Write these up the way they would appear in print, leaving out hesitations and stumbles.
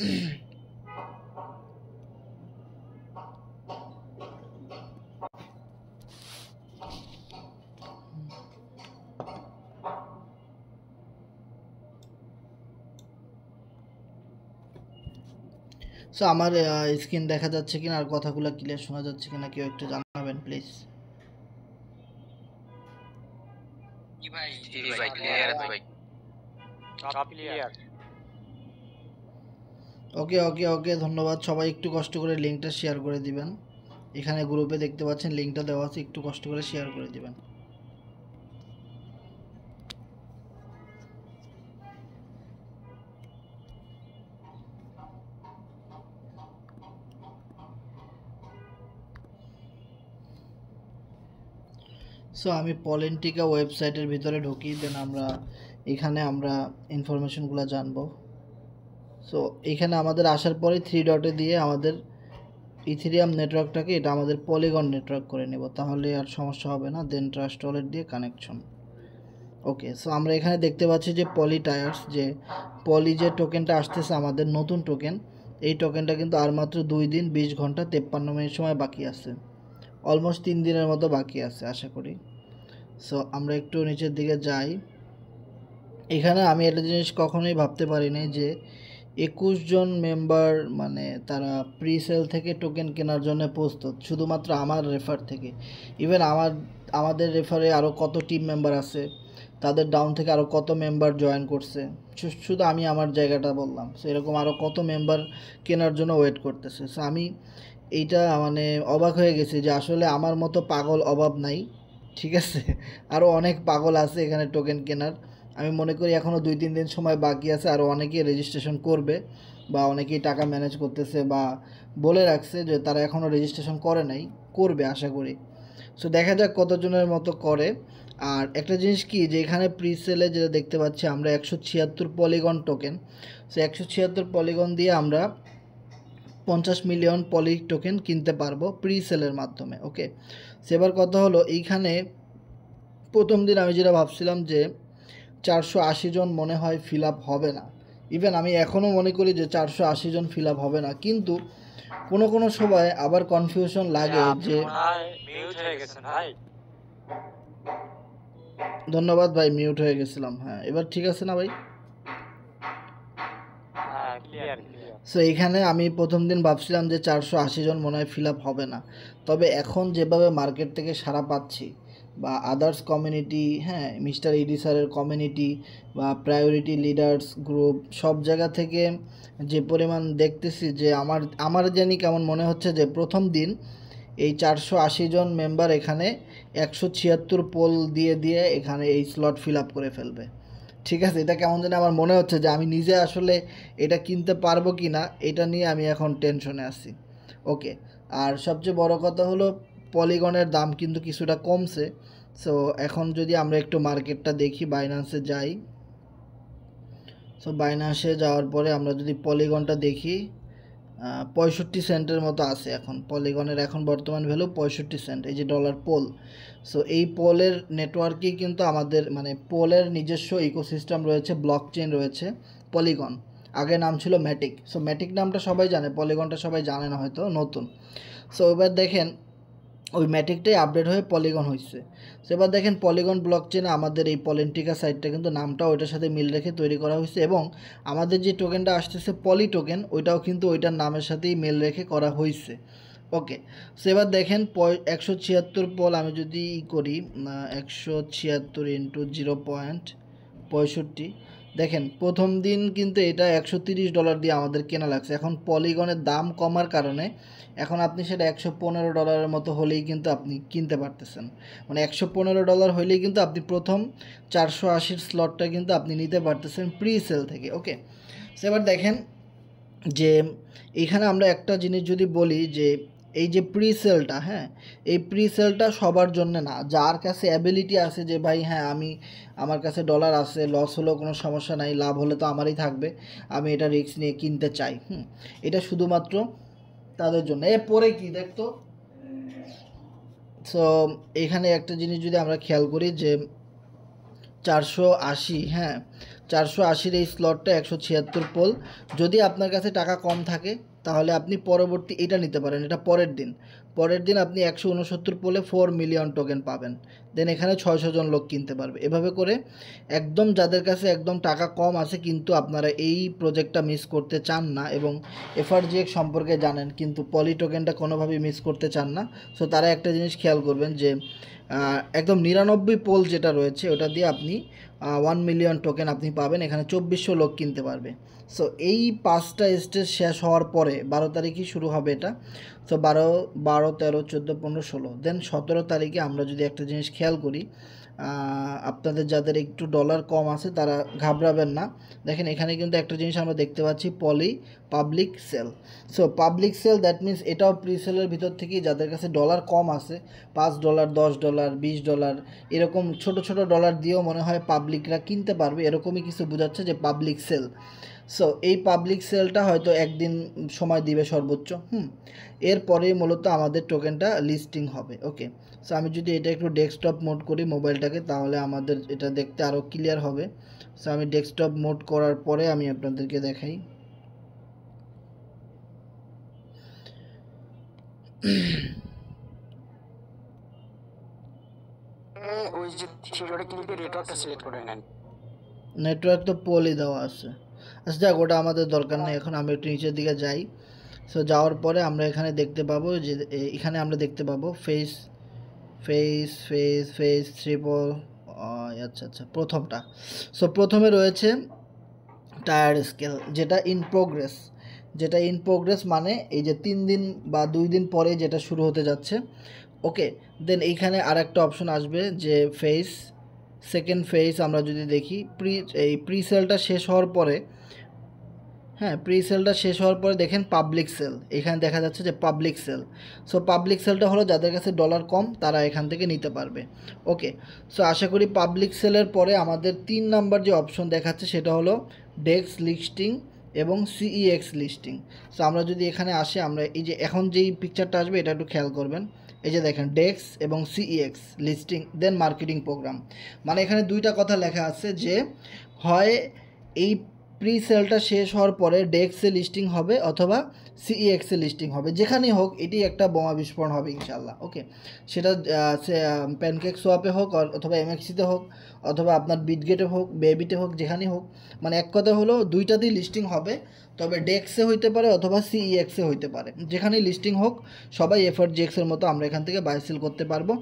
So আমার screen দেখা যাচ্ছে কিনা আর কথাগুলো ক্লিয়ার শোনা যাচ্ছে কিনা কেউ একটু জানাবেন প্লিজ। ওকে ওকে ওকে, ধন্যবাদ সবাই। একটু কষ্ট করে লিঙ্কটা শেয়ার করে দিবেন। এখানে গ্রুপে দেখতে পাচ্ছেন লিঙ্কটা দেওয়া আছে, একটু কষ্ট করে শেয়ার করে দিবেন। সো আমি পলেন্টিকা ওয়েবসাইটের ভিতরে ঢুকি, দেন এখানে আমরা ইনফরমেশনগুলো জানবো। সো এখানে আমাদের আসার পরে 3 ডটে দিয়ে আমাদের ইথেরিয়াম নেটওয়ার্কটাকে এটা আমাদের পলিগন নেটওয়ার্ক করে নেব, তাহলে আর সমস্যা হবে না। দেন ট্রাস্ট ওয়ালেট দিয়ে কানেকশন। ওকে, সো আমরা এখানে দেখতে পাচ্ছি যে পলি টায়ার্স, যে পলি যে টোকেনটা আসতেছে আমাদের নতুন টোকেন, এই টোকেনটা কিন্তু আর মাত্র 2 দিন 20 ঘন্টা 53 মিনিট সময় বাকি আছে। অলমোস্ট 3 দিনের মতো বাকি আছে আশা করি। সো আমরা একটু নিচের দিকে যাই। এখানে আমি একটা জিনিস কখনোই ভাবতে পারিনি যে 21 জন মেম্বার, মানে তারা প্রি সেল থেকে টোকেন কেনার জন্য প্রস্তুত, শুধুমাত্র আমার রেফার থেকে। ইভেন আমাদের রেফারে আরও কত টিম মেম্বার আছে, তাদের ডাউন থেকে আরও কত মেম্বার জয়েন করছে, শুধু আমি আমার জায়গাটা বললাম। সো এরকম আরও কত মেম্বার কেনার জন্য ওয়েট করতেছে। সো আমি এইটা মানে অবাক হয়ে গেছি যে আসলে আমার মতো পাগল অভাব নাই, ঠিক আছে? আরও অনেক পাগল আছে এখানে টোকেন কেনার। আমি মনে করি এখনও 2-3 দিন সময় বাকি আছে, আরও অনেকেই রেজিস্ট্রেশন করবে বা অনেকেই টাকা ম্যানেজ করতেছে বা বলে রাখছে যে তারা এখনও রেজিস্ট্রেশন করে নাই, করবে আশা করি। সো দেখা যাক কতজনের মতো করে। আর একটা জিনিস কি, যে এখানে প্রি সেলে যেটা দেখতে পাচ্ছি আমরা 176 পলিগন টোকেন। সো 176 পলিগন দিয়ে আমরা 50 মিলিয়ন পলি টোকেন কিনতে পারবো প্রি সেলের মাধ্যমে। ওকে, সেবার কথা হলো এইখানে প্রথম দিন আমি যেটা ভাবছিলাম যে 480 জন মনে হয় ফিল আপ হবে না। ইভেন আমি এখনও মনে করি যে 480 জন ফিল আপ হবে না, কিন্তু কোনো সময় আবার কনফিউশন লাগে যে। ধন্যবাদ ভাই, মিউট হয়ে গেছিলাম। হ্যাঁ, এবার ঠিক আছে না ভাই? সো এখানে আমি প্রথম দিন ভাবছিলাম যে 480 জন মনে হয় ফিল আপ হবে না, তবে এখন যেভাবে মার্কেট থেকে সাড়া পাচ্ছি বা আদার্স কমিউনিটি, হ্যাঁ, মিস্টার ইডি স্যারের কমিউনিটি বা প্রায়োরিটি লিডার্স গ্রুপ, সব জায়গা থেকে যে পরিমাণ দেখতেছি, যে আমার জানি কেমন মনে হচ্ছে যে প্রথম দিন এই 480 জন মেম্বার এখানে 176 পোল দিয়ে এখানে এই স্লট ফিল আপ করে ফেলবে। ঠিক আছে, এটা কেমন যেন আমার মনে হচ্ছে যে আমি নিজে আসলে এটা কিনতে পারবো কি না, এটা নিয়ে আমি এখন টেনশনে আছি। ওকে, আর সবচেয়ে বড় কথা হলো পলিগনের দাম কিন্তু কিছুটা কমছে। সো এখন যদি আমরা একটু মার্কেটটা দেখি, বাইন্যান্সে যাই। সো বাইন্যান্সে যাওয়ার পরে আমরা যদি পলিগনটা দেখি, 65 সেন্টের মতো আছে এখন পলিগনের। এখন বর্তমান ভ্যালু 65 সেন্ট, এই যে ডলার পোল। সো এই পোলের নেটওয়ার্কেই কিন্তু আমাদের মানে পোলের নিজস্ব ইকোসিস্টেম রয়েছে, ব্লক চেইন রয়েছে পলিগন। আগে নাম ছিল ম্যাটিক। সো ম্যাটিক নামটা সবাই জানে, পলিগনটা সবাই জানে না, হয়তো নতুন। সো এবার দেখেন ওই ম্যাটিকটাই আপডেট হয়ে পলিগন হয়েছে। সো এবার দেখেন পলিগন ব্লক চেনে আমাদের এই পলেন্টিকা সাইটটা কিন্তু নামটা ওইটার সাথে মিল রেখে তৈরি করা হয়েছে, এবং আমাদের যে টোকেনটা আসতেছে পলি টোকেন, ওইটাও কিন্তু ওইটার নামের সাথেই মিল রেখে করা হয়েছে। ওকে, সো এবার দেখেন 176 পল আমি যদি করি, 176 ইন্টু 0.65, দেখেন প্রথম দিন কিন্তু এটা $130 দিয়ে আমাদের কেনা লাগছে। এখন পলিগনের দাম কমার কারণে এখন আপনি সেটা $115 মতো হলেই কিন্তু আপনি কিনতে পারতেছেন। মানে $115 হলেই কিন্তু আপনি প্রথম 480 স্লটটা কিন্তু আপনি নিতে পারতেছেন প্রি সেল থেকে। ওকে, সো এবার দেখেন যে এখানে আমরা একটা জিনিস যদি বলি যে এই যে প্রি সেলটা, হ্যাঁ, এই প্রি সেলটা সবার জন্য না। যার কাছে অ্যাবিলিটি আছে যে ভাই হ্যাঁ আমার কাছে ডলার আছে, লস হলেও কোনো সমস্যা নাই, লাভ হলে তো আমারই থাকবে, আমি এটা রিস্ক নিয়ে কিনতে চাই, এটা শুধুমাত্র তাদের জন্য। পরে কি দেখতো। সো এখানে একটা জিনিস যদি আমরা খেয়াল করি যে 480, হ্যাঁ, 480 এই স্লটটা 176 পোল। যদি আপনার কাছে টাকা কম থাকে তাহলে আপনি পরবর্তী এটা নিতে পারেন, এটা পরের দিন আপনি 169 পোলে 4 মিলিয়ন টোকেন পাবেন। দেন এখানে 600 জন লোক কিনতে পারবে। এভাবে করে একদম যাদের কাছে একদম টাকা কম আছে কিন্তু আপনারা এই প্রজেক্টটা মিস করতে চান না এবং এফআরজিএক্স সম্পর্কে জানেন কিন্তু পলি টোকেনটা কোনোভাবেই মিস করতে চান না, সো তারা একটা জিনিস খেয়াল করবেন যে একদম 99 পোল যেটা রয়েছে ওটা দিয়ে আপনি 1 মিলিয়ন টোকেন আপনি পাবেন। এখানে 2400 লোক কিনতে পারবে। সো এই 5টা স্টেজ শেষ হওয়ার পরে 12 তারিখই শুরু হবে এটা। সো 12, 13, 14, 15, 16 দেন 17 তারিখে আমরা যদি একটা জিনিস খেয়াল করি, আপনাদের যাদের একটু ডলার কম আছে তারা ঘাবড়াবেন না। দেখেন এখানে কিন্তু একটা জিনিস আমরা দেখতে পাচ্ছি, poly public sale. So public sale that means এটাও প্রি সেলের ভিতর থেকেই যাদের কাছে ডলার কম আছে, $5, $10, $20 এরকম ছোট ছোট ডলার দিয়েও মনে হয় পাবলিকরা কিনতে পারবে, এরকমই কিছু বোঝাচ্ছে যে পাবলিক সেল। সো এই পাবলিক সেলটা হয়তো একদিন সময় দিবে সর্বোচ্চ, এরপরেই মূলত আমাদের টোকেনটা লিস্টিং হবে। ওকে, সো আমি যদি এটা একটু ডেস্কটপ মোড করি মোবাইলটাকে তাহলে আমাদের এটা দেখতে আরও ক্লিয়ার হবে। সো আমি ডেস্কটপ মোড করার পরে আমি আপনাদেরকে দেখাই। নেটওয়ার্ক তো পোলই দেওয়া আছে। আচ্ছা যাক, ওটা আমাদের দরকার নেই এখন। আমি একটু নিচের দিকে যাই। সো যাওয়ার পরে আমরা এখানে দেখতে পাবো যে এখানে আমরা দেখতে পাবো face face face face triple. আচ্ছা প্রথমটা। সো প্রথমে রয়েছে টায়ার স্কেল, যেটা ইন প্রোগ্রেস মানে এই যে 3 দিন বা 2 দিন পরে যেটা শুরু হতে যাচ্ছে। ওকে, দেন এইখানে আর একটা অপশন আসবে যে সেকেন্ড ফেজ। আমরা যদি দেখি প্রি সেলটা শেষ হওয়ার পরে, প্রি সেলটা শেষ হওয়ার পরে দেখেন পাবলিক সেল, এখানে দেখা যাচ্ছে যে পাবলিক সেল। সো পাবলিক সেলটা হলো যাদের কাছে ডলার কম তারা এখান থেকে নিতে পারবে। ওকে, সো আশা করি পাবলিক সেলের পরে আমাদের 3 নাম্বার যে অপশন দেখাচ্ছে সেটা হলো ডেক্স লিস্টিং এবং সিইএক্স লিস্টিং। সো আমরা যদি এখানে আসি, আমরা এই যে এখন যেই পিকচারটা আসবে এটা একটু খেয়াল করবেন। এই যে দেখেন ডেক্স এবং CEX listing then marketing program, মানে এখানে দুইটা কথা লেখা আছে যে হয় এই প্রি সেলটা শেষ হওয়ার পরে ডেক্সে লিস্টিং হবে অথবা সিইএক্সে লিস্টিং হবে, যেখানেই হোক এটি একটা বোমা বিস্ফোরণ হবে ইনশাল্লাহ। ওকে, সেটা প্যানকেক সোয়াপে হোক অথবা এমএক্সিতে হোক অথবা আপনার বিটগেটে হোক বেবিতে হোক, যেখানেই হোক, মানে এক কথা হলো দুইটাতেই লিস্টিং হবে, তবে ডেক্সে হইতে পারে অথবা সিইএক্সে হইতে পারে, যেখানেই লিস্টিং হোক সবাই এফআরজিএক্সের মতো আমরা এখান থেকে বাই সেল করতে পারবো।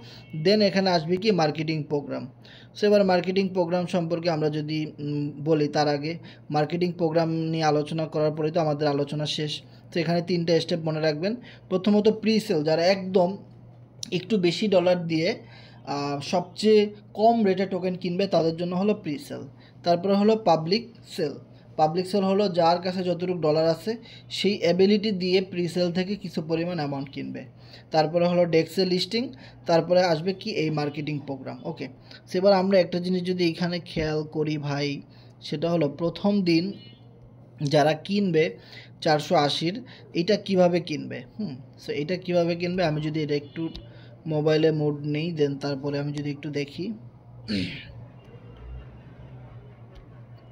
দেন এখানে আসবে কি মার্কেটিং প্রোগ্রাম। সো এবার মার্কেটিং প্রোগ্রাম সম্পর্কে আমরা যদি বলি, তার আগে মার্কেটিং প্রোগ্রাম নিয়ে আলোচনা করার পরেই তো আমাদের আলোচনা শেষ। তো এখানে 3টা স্টেপ মনে রাখবেন। প্রথমত প্রি সেল, যারা একদম একটু বেশি ডলার দিয়ে সবচেয়ে কম রেটে টোকেন কিনবে তাদের জন্য হলো প্রি সেল। তারপরে হলো পাবলিক সেল হলো যার কাছে যতটুকু ডলার আছে সেই অ্যাবিলিটি দিয়ে প্রি সেল থেকে কিছু পরিমাণ অ্যামাউন্ট কিনবে। তারপরে হলো ডেক্সে লিস্টিং, তারপরে আসবে কি এই মার্কেটিং প্রোগ্রাম। ওকে, সেবার আমরা একটা জিনিস যদি এখানে খেয়াল করি ভাই, সেটা হলো প্রথম দিন যারা কিনবে 480 এটা কিভাবে কিনবে। সো এটা কিভাবে কিনবে, আমি যদি এটা একটু মোবাইলে মোড নেই, দেন তারপরে আমি যদি একটু দেখি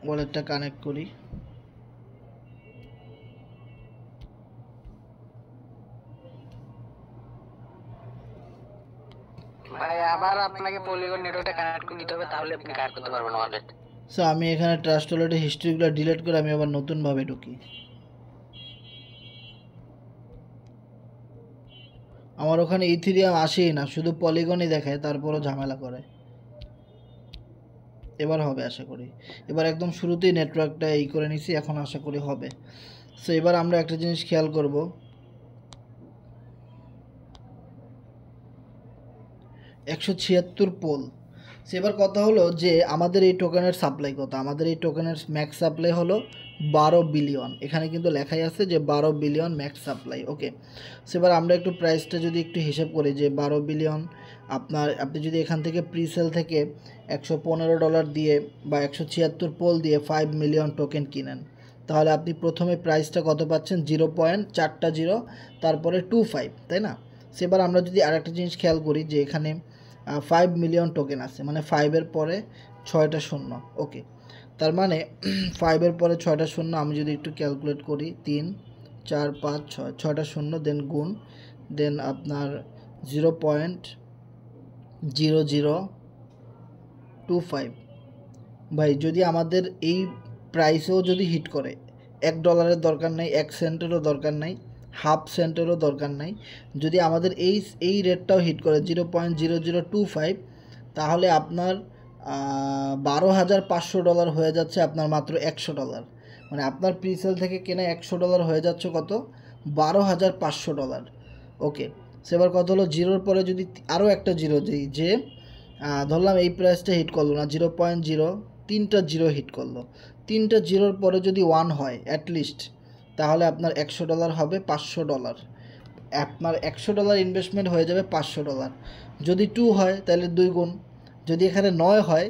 ওয়ালেটটা কানেক্ট করি। ভাই আবার আপনাকে পলিগন নেটওয়ার্কটা কানেক্ট করে দিতে হবে, তাহলে আপনি কানেক্ট করতে পারবেন ওয়ালেট। সো আমি এখানে ট্রাস্ট ওয়ালেটের হিস্ট্রিগুলো ডিলিট করে আমি আবার নতুনভাবে ঢুকি। আমার ওখানে ইথিরিয়াম আসেই না, শুধু পলিগনই দেখায়, তারপরও ঝামেলা করে। এবার হবে আশা করি। এবার একদম শুরুতেই নেটওয়ার্কটা এই করে নিছি, এখন আশা করি হবে। সো এবার আমরা একটা জিনিস খেয়াল করব, 176 পোল। সেবার কথা হলো যে আমাদের এই টোকেনের সাপ্লাই কত, আমাদের এই টোকেনের ম্যাক্স সাপ্লাই হলো 12 বিলিয়ন। এখানে কিন্তু লেখাই আছে যে 12 বিলিয়ন ম্যাক্স সাপ্লাই। ওকে, সেবার আমরা একটু প্রাইসটা যদি একটু হিসাব করি যে 12 বিলিয়ন আপনি যদি এখান থেকে প্রিসেল থেকে $115 দিয়ে বা 176 পোল দিয়ে 5 মিলিয়ন টোকেন কিনেন, তাহলে আপনি প্রথমে প্রাইসটা কত পাচ্ছেন, 0.4 তারপরে 25, তাই না? সেবার আমরা যদি আরেকটা জিনিস খেয়াল করি যে এখানে 5 মিলিয়ন টোকেন আছে, মানে 5-এর পরে 6টা শূন্য। ওকে, তার মানে 5-এর পরে 6টা শূন্য, আমি যদি একটু ক্যালকুলেট করি 3 4 5 6, 6টা শূন্য, দেন গুণ, দেন আপনার 0.0025। ভাই যদি আমাদের এই প্রাইসেও যদি হিট করে, $1 দরকার নাই, 1 সেন্টেরও দরকার নাই, হাফ সেন্টেরও দরকার নাই, যদি আমাদের এই রেটটাও হিট করে 0.0025, তাহলে আপনার $12,500 হয়ে যাচ্ছে আপনার মাত্র $100। মানে আপনার প্রিসেল থেকে কেনা $100 হয়ে যাচ্ছে কত? $12,500। ওকে, সেবার কত হলো, জিরোর পরে যদি আরও একটা জিরো দিই, যে ধরলাম এই প্রাইসটা হিট করলো না, 0.0, 3টা জিরো হিট করলো, 3টা জিরোর পরে যদি 1 হয় অ্যাটলিস্ট, তাহলে আপনার $100 হবে $500। আপনার $100 ইনভেস্টমেন্ট হয়ে যাবে $500। যদি 2 হয় তাহলে 2 গুণ, যদি এখানে 9 হয়,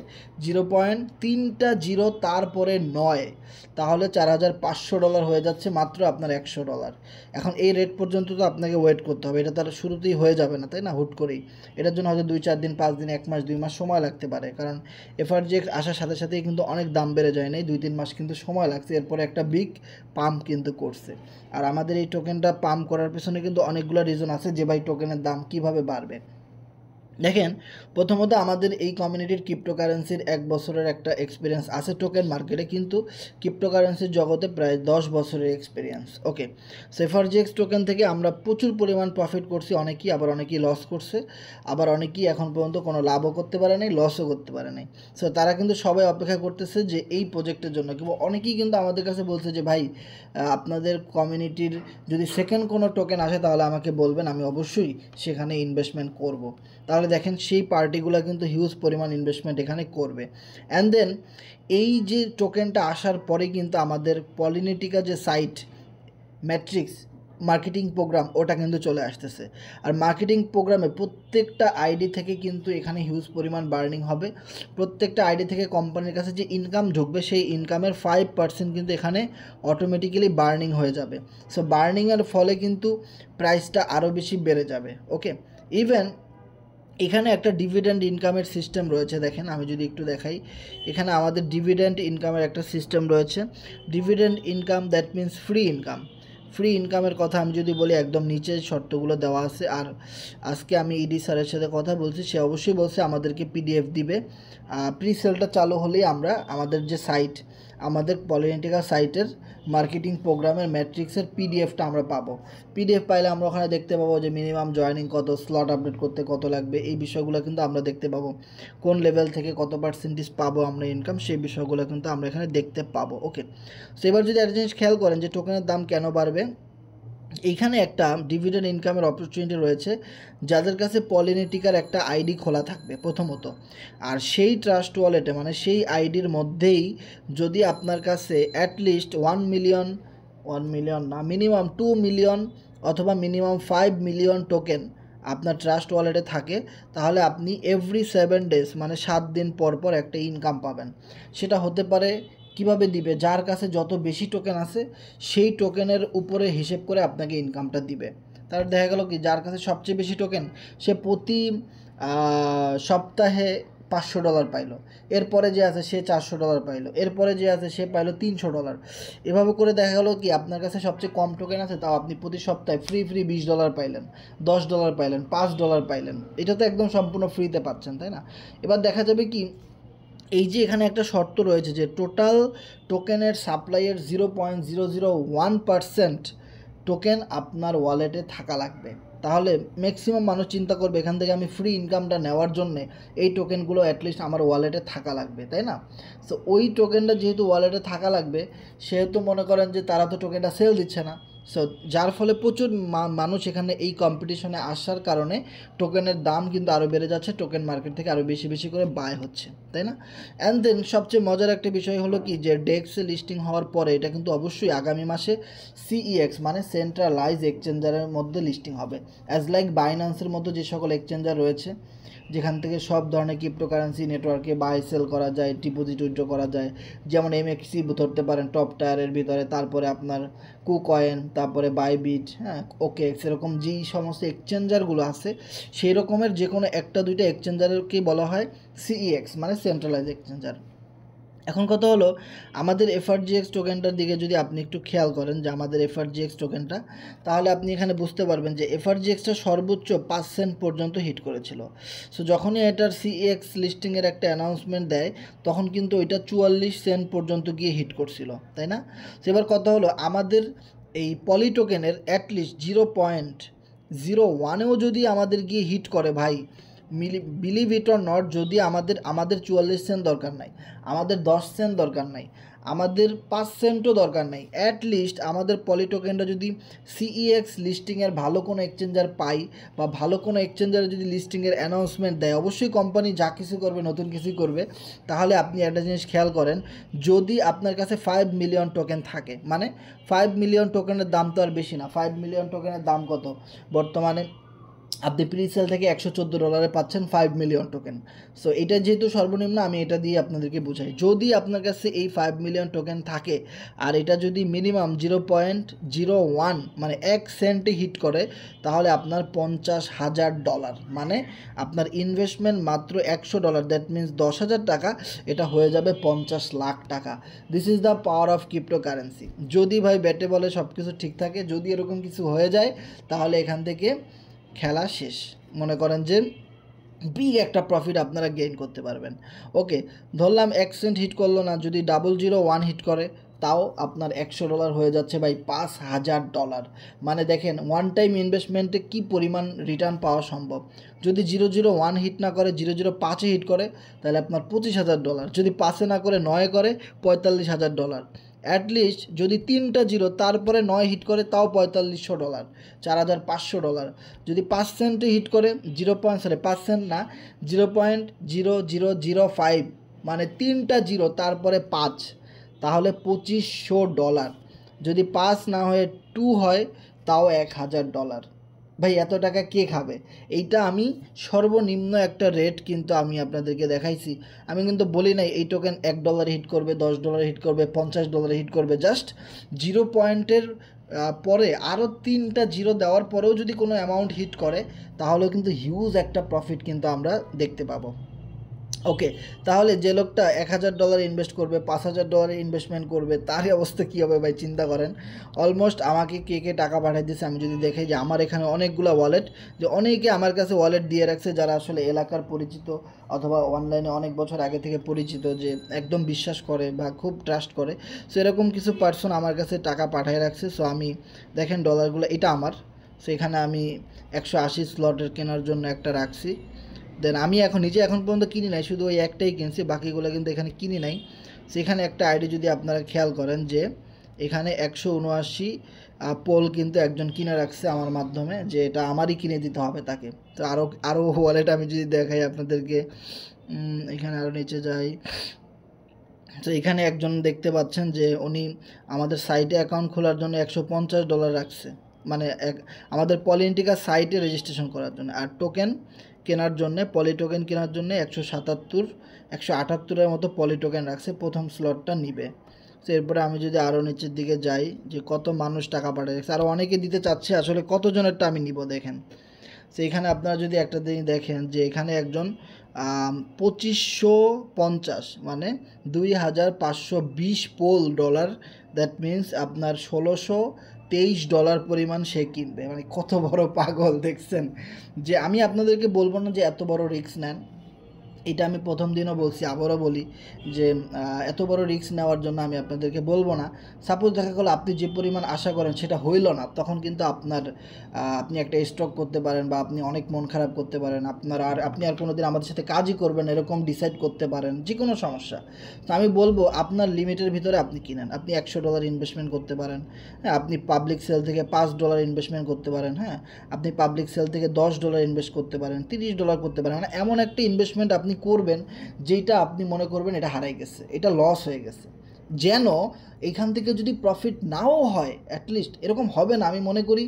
0.3টা জিরো তারপরে 9, তাহলে $4,500 হয়ে যাচ্ছে মাত্র আপনার $100। এখন এই রেট পর্যন্ত তো আপনাকে ওয়েট করতে হবে, এটা তার শুরুতেই হয়ে যাবে না, তাই না, হুট করেই। এটার জন্য হয়তো 2-4 দিন, 5 দিন, 1 মাস, 2 মাস সময় লাগতে পারে, কারণ FRGX আসার সাথে সাথেই কিন্তু অনেক দাম বেড়ে যায় নাই, 2-3 মাস কিন্তু সময় লাগছে, এরপরে একটা বিগ পাম্প কিন্তু করছে। আর আমাদের এই টোকেনটা পাম্প করার পেছনে কিন্তু অনেকগুলো রিজন আছে যে ভাই টোকেনের দাম কিভাবে বাড়বে। দেখেন, প্রথমত আমাদের এই কমিউনিটির ক্রিপ্টোকারেন্সির 1 বছরের একটা এক্সপিরিয়েন্স আছে টোকেন মার্কেটে, কিন্তু ক্রিপ্টোকারেন্সির জগতে প্রায় 10 বছরের এক্সপিরিয়েন্স। ওকে, FRGX টোকেন থেকে আমরা প্রচুর পরিমাণ প্রফিট করছি, অনেকেই, আবার অনেকেই লস করছে, আবার অনেকেই এখন পর্যন্ত কোনো লাভও করতে পারে নাই, লসও করতে পারে নাই। সো তারা কিন্তু সবাই অপেক্ষা করতেছে যে এই প্রজেক্টের জন্য, কিন্তু অনেকেই কিন্তু আমাদের কাছে বলছে যে ভাই আপনাদের কমিউনিটির যদি সেকেন্ড কোনো টোকেন আসে তাহলে আমাকে বলবেন, আমি অবশ্যই সেখানে ইনভেস্টমেন্ট করব। তাহলে দেখেন সেই পার্টিগুলো কিন্তু হিউজ পরিমাণ ইনভেস্টমেন্ট এখানে করবে। অ্যান্ড দেন এই যে টোকেনটা আসার পরে কিন্তু আমাদের পলিনেটিকা যে সাইট ম্যাট্রিক্স মার্কেটিং প্রোগ্রাম, ওটা কিন্তু চলে আসতেছে। আর মার্কেটিং প্রোগ্রামে প্রত্যেকটা আইডি থেকে কিন্তু এখানে হিউজ পরিমাণ বার্নিং হবে। প্রত্যেকটা আইডি থেকে কোম্পানির কাছে যে ইনকাম ঢুকবে, সেই ইনকামের 5% কিন্তু এখানে অটোমেটিক্যালি বার্নিং হয়ে যাবে। সো বার্নিংয়ের ফলে কিন্তু প্রাইসটা আরও বেশি বেড়ে যাবে। ওকে, ইভেন এখানে একটা ডিভিডেন্ড ইনকামের সিস্টেম রয়েছে। দেখেন, আমি যদি একটু দেখাই, এখানে আমাদের ডিভিডেন্ড ইনকামের একটা সিস্টেম রয়েছে। Dividend income that means free income. Free ইনকামের কথা আমি যদি বলি, একদম নিচে শর্তগুলো দেওয়া আছে। আর আজকে আমি ইডি স্যারের সাথে কথা বলছি, সে অবশ্যই বলছে আমাদেরকে PDF দিবে। প্রি সেলটা চালু হলেই আমরা আমাদের যে সাইট, আমাদের পলিনেটিকা সাইটের মার্কেটিং প্রোগ্রামের ম্যাট্রিক্সের PDFটা আমরা পাবো। PDF পাইলে আমরা ওখানে দেখতে পাবো যে মিনিমাম জয়েনিং কত, স্লট আপডেট করতে কত লাগবে, এই বিষয়গুলো কিন্তু আমরা দেখতে পাবো। কোন লেভেল থেকে কত পার্সেন্টেজ পাবো আমরা ইনকাম, সেই বিষয়গুলো কিন্তু আমরা এখানে দেখতে পাবো। ওকে, সো এবার যদি একটা জিনিস খেয়াল করেন যে টোকেনের দাম কেন বাড়বে, এইখানে একটা ডিভিডেন্ড ইনকামের অপরচুনিটি রয়েছে যাদের কাছে পলিনেটিকার একটা আইডি খোলা থাকবে প্রথমত। আর সেই ট্রাস্ট ওয়ালেটে, মানে সেই আইডির মধ্যেই যদি আপনার কাছে অ্যাটলিস্ট 1 মিলিয়ন না, মিনিমাম 2 মিলিয়ন অথবা মিনিমাম 5 মিলিয়ন টোকেন আপনার ট্রাস্ট ওয়ালেটে থাকে, তাহলে আপনি এভরি 7 ডেজ, মানে 7 দিন পর পর একটা ইনকাম পাবেন। সেটা হতে পারে, কিভাবে দিবে, যার কাছে যত বেশি টোকেন আছে সেই টোকেনের উপরে হিসেব করে আপনাকে ইনকামটা দিবে। তার দেখা গেল কি, যার কাছে সবচেয়ে বেশি টোকেন, সে প্রতি সপ্তাহে $500 পাইলো, এরপরে যে আছে সে $400 পাইলো, এরপরে যে আছে সে পাইলো $300। এভাবে করে দেখা গেলো কি, আপনার কাছে সবচেয়ে কম টোকেন আছে, তাও আপনি প্রতি সপ্তাহে ফ্রি $20 পাইলেন, $10 পাইলেন, $5 পাইলেন। এটা তো একদম সম্পূর্ণ ফ্রিতে পাচ্ছেন, তাই না? এবার দেখা যাবে কি, এই যে এখানে একটা শর্ত রয়েছে যে টোটাল টোকেনের সাপ্লাইয়ের 0.001% টোকেন আপনার ওয়ালেটে থাকা লাগবে। তাহলে ম্যাক্সিমাম মানুষ চিন্তা করবে এখান থেকে আমি ফ্রি ইনকামটা নেওয়ার জন্যে এই টোকেনগুলো অ্যাটলিস্ট আমার ওয়ালেটে থাকা লাগবে, তাই না? সো ওই টোকেনটা যেহেতু ওয়ালেটে থাকা লাগবে, সেহেতু মনে করেন যে তারা তো টোকেনটা সেল দিচ্ছে না। সো যার ফলে প্রচুর মানুষ এখানে এই কম্পিটিশনে আসার কারণে টোকেনের দাম কিন্তু আরও বেড়ে যাচ্ছে, টোকেন মার্কেট থেকে আরও বেশি বেশি করে বাই হচ্ছে, তাই না? অ্যান্ড দেন সবচেয়ে মজার একটা বিষয় হলো কি, যে ডেক্সে লিস্টিং হওয়ার পরে এটা কিন্তু অবশ্যই আগামী মাসে CEX মানে সেন্ট্রালাইজ এক্সচেঞ্জারের মধ্যে লিস্টিং হবে। অ্যাজ লাইক বাইন্যান্সের মতো যে সকল এক্সচেঞ্জার রয়েছে, যেখান থেকে সব ধরনের ক্রিপ্টোকারেন্সি নেটওয়ার্কে বাই সেল করা যায়, ডিপোজিট উইথড্র করা যায়, যেমন MXC ধরতে পারেন টপ টায়ারের ভিতরে, তারপরে আপনার কুকয়েন, তারপরে বাইবিট, হ্যাঁ, OKX, এরকম যেই সমস্ত এক্সচেঞ্জারগুলো আছে, সেই রকমের যে কোনো একটা দুইটা এক্সচেঞ্জারকেই বলা হয় CEX মানে সেন্ট্রালাইজ এক্সচেঞ্জার। এখন কথা হলো আমাদের এফআরজিএক্স টোকেনটার দিকে যদি আপনি একটু খেয়াল করেন যে আমাদের এফআরজিএক্স টোকেনটা, তাহলে আপনি এখানে বুঝতে পারবেন যে এফআরজিএক্সটা সর্বোচ্চ 5 সেন্ট পর্যন্ত হিট করেছিল। সো যখনই এটার সিএক্স লিস্টিংয়ের একটা অ্যানাউন্সমেন্ট দেয় তখন কিন্তু ওইটা 44 সেন্ট পর্যন্ত গিয়ে হিট করছিল, তাই না? সো এবার কথা হলো আমাদের এই পলি টোকেনের অ্যাটলিস্ট 0.01-এও যদি আমাদের গিয়ে হিট করে ভাই, বিলিভ ইট অর নট, যদি আমাদের 44 সেন্ট দরকার নাই, আমাদের 10 সেন্ট দরকার নাই, আমাদের 5 সেন্টও দরকার নাই, অ্যাটলিস্ট আমাদের পলি টোকেনটা যদি সিইএক্স লিস্টিংয়ের ভালো কোনো এক্সচেঞ্জার পাই বা ভালো কোনো এক্সচেঞ্জারে যদি লিস্টিংয়ের অ্যানাউন্সমেন্ট দেয়, অবশ্যই কোম্পানি যা কিছু করবে নতুন কিছু করবে। তাহলে আপনি একটা জিনিস খেয়াল করেন, যদি আপনার কাছে 5 মিলিয়ন টোকেন থাকে, মানে 5 মিলিয়ন টোকেনের দাম তো আর বেশি না, 5 মিলিয়ন টোকেনের দাম কত বর্তমানে? আপনি প্রিসেল থেকে $114 পাচ্ছেন 5 মিলিয়ন টোকেন। সো এটা যেহেতু সর্বনিম্ন, আমি এটা দিয়ে আপনাদেরকে বুঝাই, যদি আপনার কাছে এই 5 মিলিয়ন টোকেন থাকে আর এটা যদি মিনিমাম 0.01 মানে 1 সেন্টে হিট করে, তাহলে আপনার $50,000, মানে আপনার ইনভেস্টমেন্ট মাত্র $100, দ্যাট মিনস 10,000 টাকা, এটা হয়ে যাবে 50 লাখ টাকা। This is the power of cryptocurrency. যদি ভাই ব্যাটে বলে সব কিছু ঠিক থাকে, যদি এরকম কিছু হয়ে যায়, তাহলে এখান থেকে খেলা শেষ। মনে করেন যে বিগ একটা প্রফিট আপনারা গেইন করতে পারবেন। ওকে, ধরলাম 1 সেন্ট হিট করলো না, যদি 0.01 হিট করে, তাও আপনার $100 হয়ে যাচ্ছে ভাই $5,000। মানে দেখেন ওয়ান টাইম ইনভেস্টমেন্টে কী পরিমাণ রিটার্ন পাওয়া সম্ভব। যদি 0.01 হিট না করে, 0.05-এ হিট করে, তাহলে আপনার $25,000। যদি 5-এ না করে, 9-এ করে, $45,000। অ্যাটলিস্ট যদি 3টা জিরো তারপরে 9 হিট করে, তাও $4,500, $4,500। যদি 5 সেন্টে হিট করে, 5 সেন্ট না, 0.0005 মানে 3টা জিরো তারপরে 5, তাহলে $2,500। যদি 5 না হয়ে 2 হয়, তাও $1,000। ভাই এত টাকা কে খাবে? এইটা আমি সর্বনিম্ন একটা রেট কিন্তু আমি আপনাদেরকে দেখাইছি। আমি কিন্তু বলি নাই এই টোকেন $1 হিট করবে, $10 হিট করবে, $50 হিট করবে। জাস্ট 0 পয়েন্টের পরে আরও 3টা জিরো দেওয়ার পরেও যদি কোনো অ্যামাউন্ট হিট করে, তাহলেও কিন্তু হিউজ একটা প্রফিট কিন্তু আমরা দেখতে পাবো। ওকে, তাহলে যে লোকটা $1,000 ইনভেস্ট করবে, $5,000 ইনভেস্টমেন্ট করবে, তার অবস্থা কী হবে ভাই চিন্তা করেন। অলমোস্ট আমাকে কে টাকা পাঠিয়ে দিচ্ছে, আমি যদি দেখি যে আমার এখানে অনেকগুলো ওয়ালেট, যে অনেকে আমার কাছে ওয়ালেট দিয়ে রাখছে যারা আসলে এলাকার পরিচিত অথবা অনলাইনে অনেক বছর আগে থেকে পরিচিত, যে একদম বিশ্বাস করে বা খুব ট্রাস্ট করে। সো এরকম কিছু পার্সন আমার কাছে টাকা পাঠিয়ে রাখছে। সো আমি দেখেন ডলারগুলো, এটা আমার। সো এখানে আমি 180 স্লটের কেনার জন্য একটা রাখছি। দেন আমি এখন পর্যন্ত কিনি নাই, শুধু ওই একটাই কিনছি, বাকিগুলো কিন্তু এখানে কিনি নাই। সেখানে একটা আইডি যদি আপনারা খেয়াল করেন যে এখানে 179 পোল কিন্তু একজন কিনে রাখছে আমার মাধ্যমে, যে এটা আমারই কিনে দিতে হবে তাকে। তো আরও ওয়ালেট আমি যদি দেখাই আপনাদেরকে, এখানে আরও নিচে যাই, তো এখানে একজন দেখতে পাচ্ছেন যে উনি আমাদের সাইটে অ্যাকাউন্ট খোলার জন্য $150 রাখছে, মানে আমাদের পলিটিকা সাইটে রেজিস্ট্রেশন করার জন্য। আর টোকেন কেনার জন্যে, পলি টোকেন কেনার জন্য 178-এর মতো পলি টোকেন রাখছে, প্রথম স্লটটা নিবে। তো এরপরে আমি যদি আরও নিচের দিকে যাই যে কত মানুষ টাকা পাঠিয়ে রাখছে, আরও অনেকে দিতে চাচ্ছে, আসলে কতজনেরটা আমি নিব দেখেন। তো এখানে আপনারা যদি একটা দিন দেখেন যে এখানে একজন 2550 মানে $2,520 দ্যাট মিন্স আপনার $1,623 পরিমাণ সে কিনবে। মানে কত বড় পাগল দেখছেন। যে আমি আপনাদেরকে বলবো না যে এত বড় রিস্ক নেন, এটা আমি প্রথম দিনও বলছি, আবারও বলি যে এত বড় রিস্ক নেওয়ার জন্য আমি আপনাদেরকে বলবো না। সাপোজ দেখা গেলো আপনি যে পরিমাণ আশা করেন সেটা হইল না, তখন কিন্তু আপনি একটা স্টক করতে পারেন বা আপনি অনেক মন খারাপ করতে পারেন, আপনি আর কোনো দিন আমাদের সাথে কাজই করবেন এরকম ডিসাইড করতে পারেন, যে কোনো সমস্যা। তো আমি বলবো আপনার লিমিটের ভিতরে আপনি কিনেন। আপনি $100 ইনভেস্টমেন্ট করতে পারেন, হ্যাঁ। আপনি পাবলিক সেল থেকে $5 ইনভেস্টমেন্ট করতে পারেন, হ্যাঁ। আপনি পাবলিক সেল থেকে $10 ইনভেস্ট করতে পারেন, $30 করতে পারেন। মানে এমন একটা ইনভেস্টমেন্ট আপনি করবেন যেটা আপনি মনে করবেন এটা হারাই গেছে, এটা লস হয়ে গেছে, যেন এখান থেকে যদি প্রফিট নাও হয়, অ্যাটলিস্ট এরকম হবে না। আমি মনে করি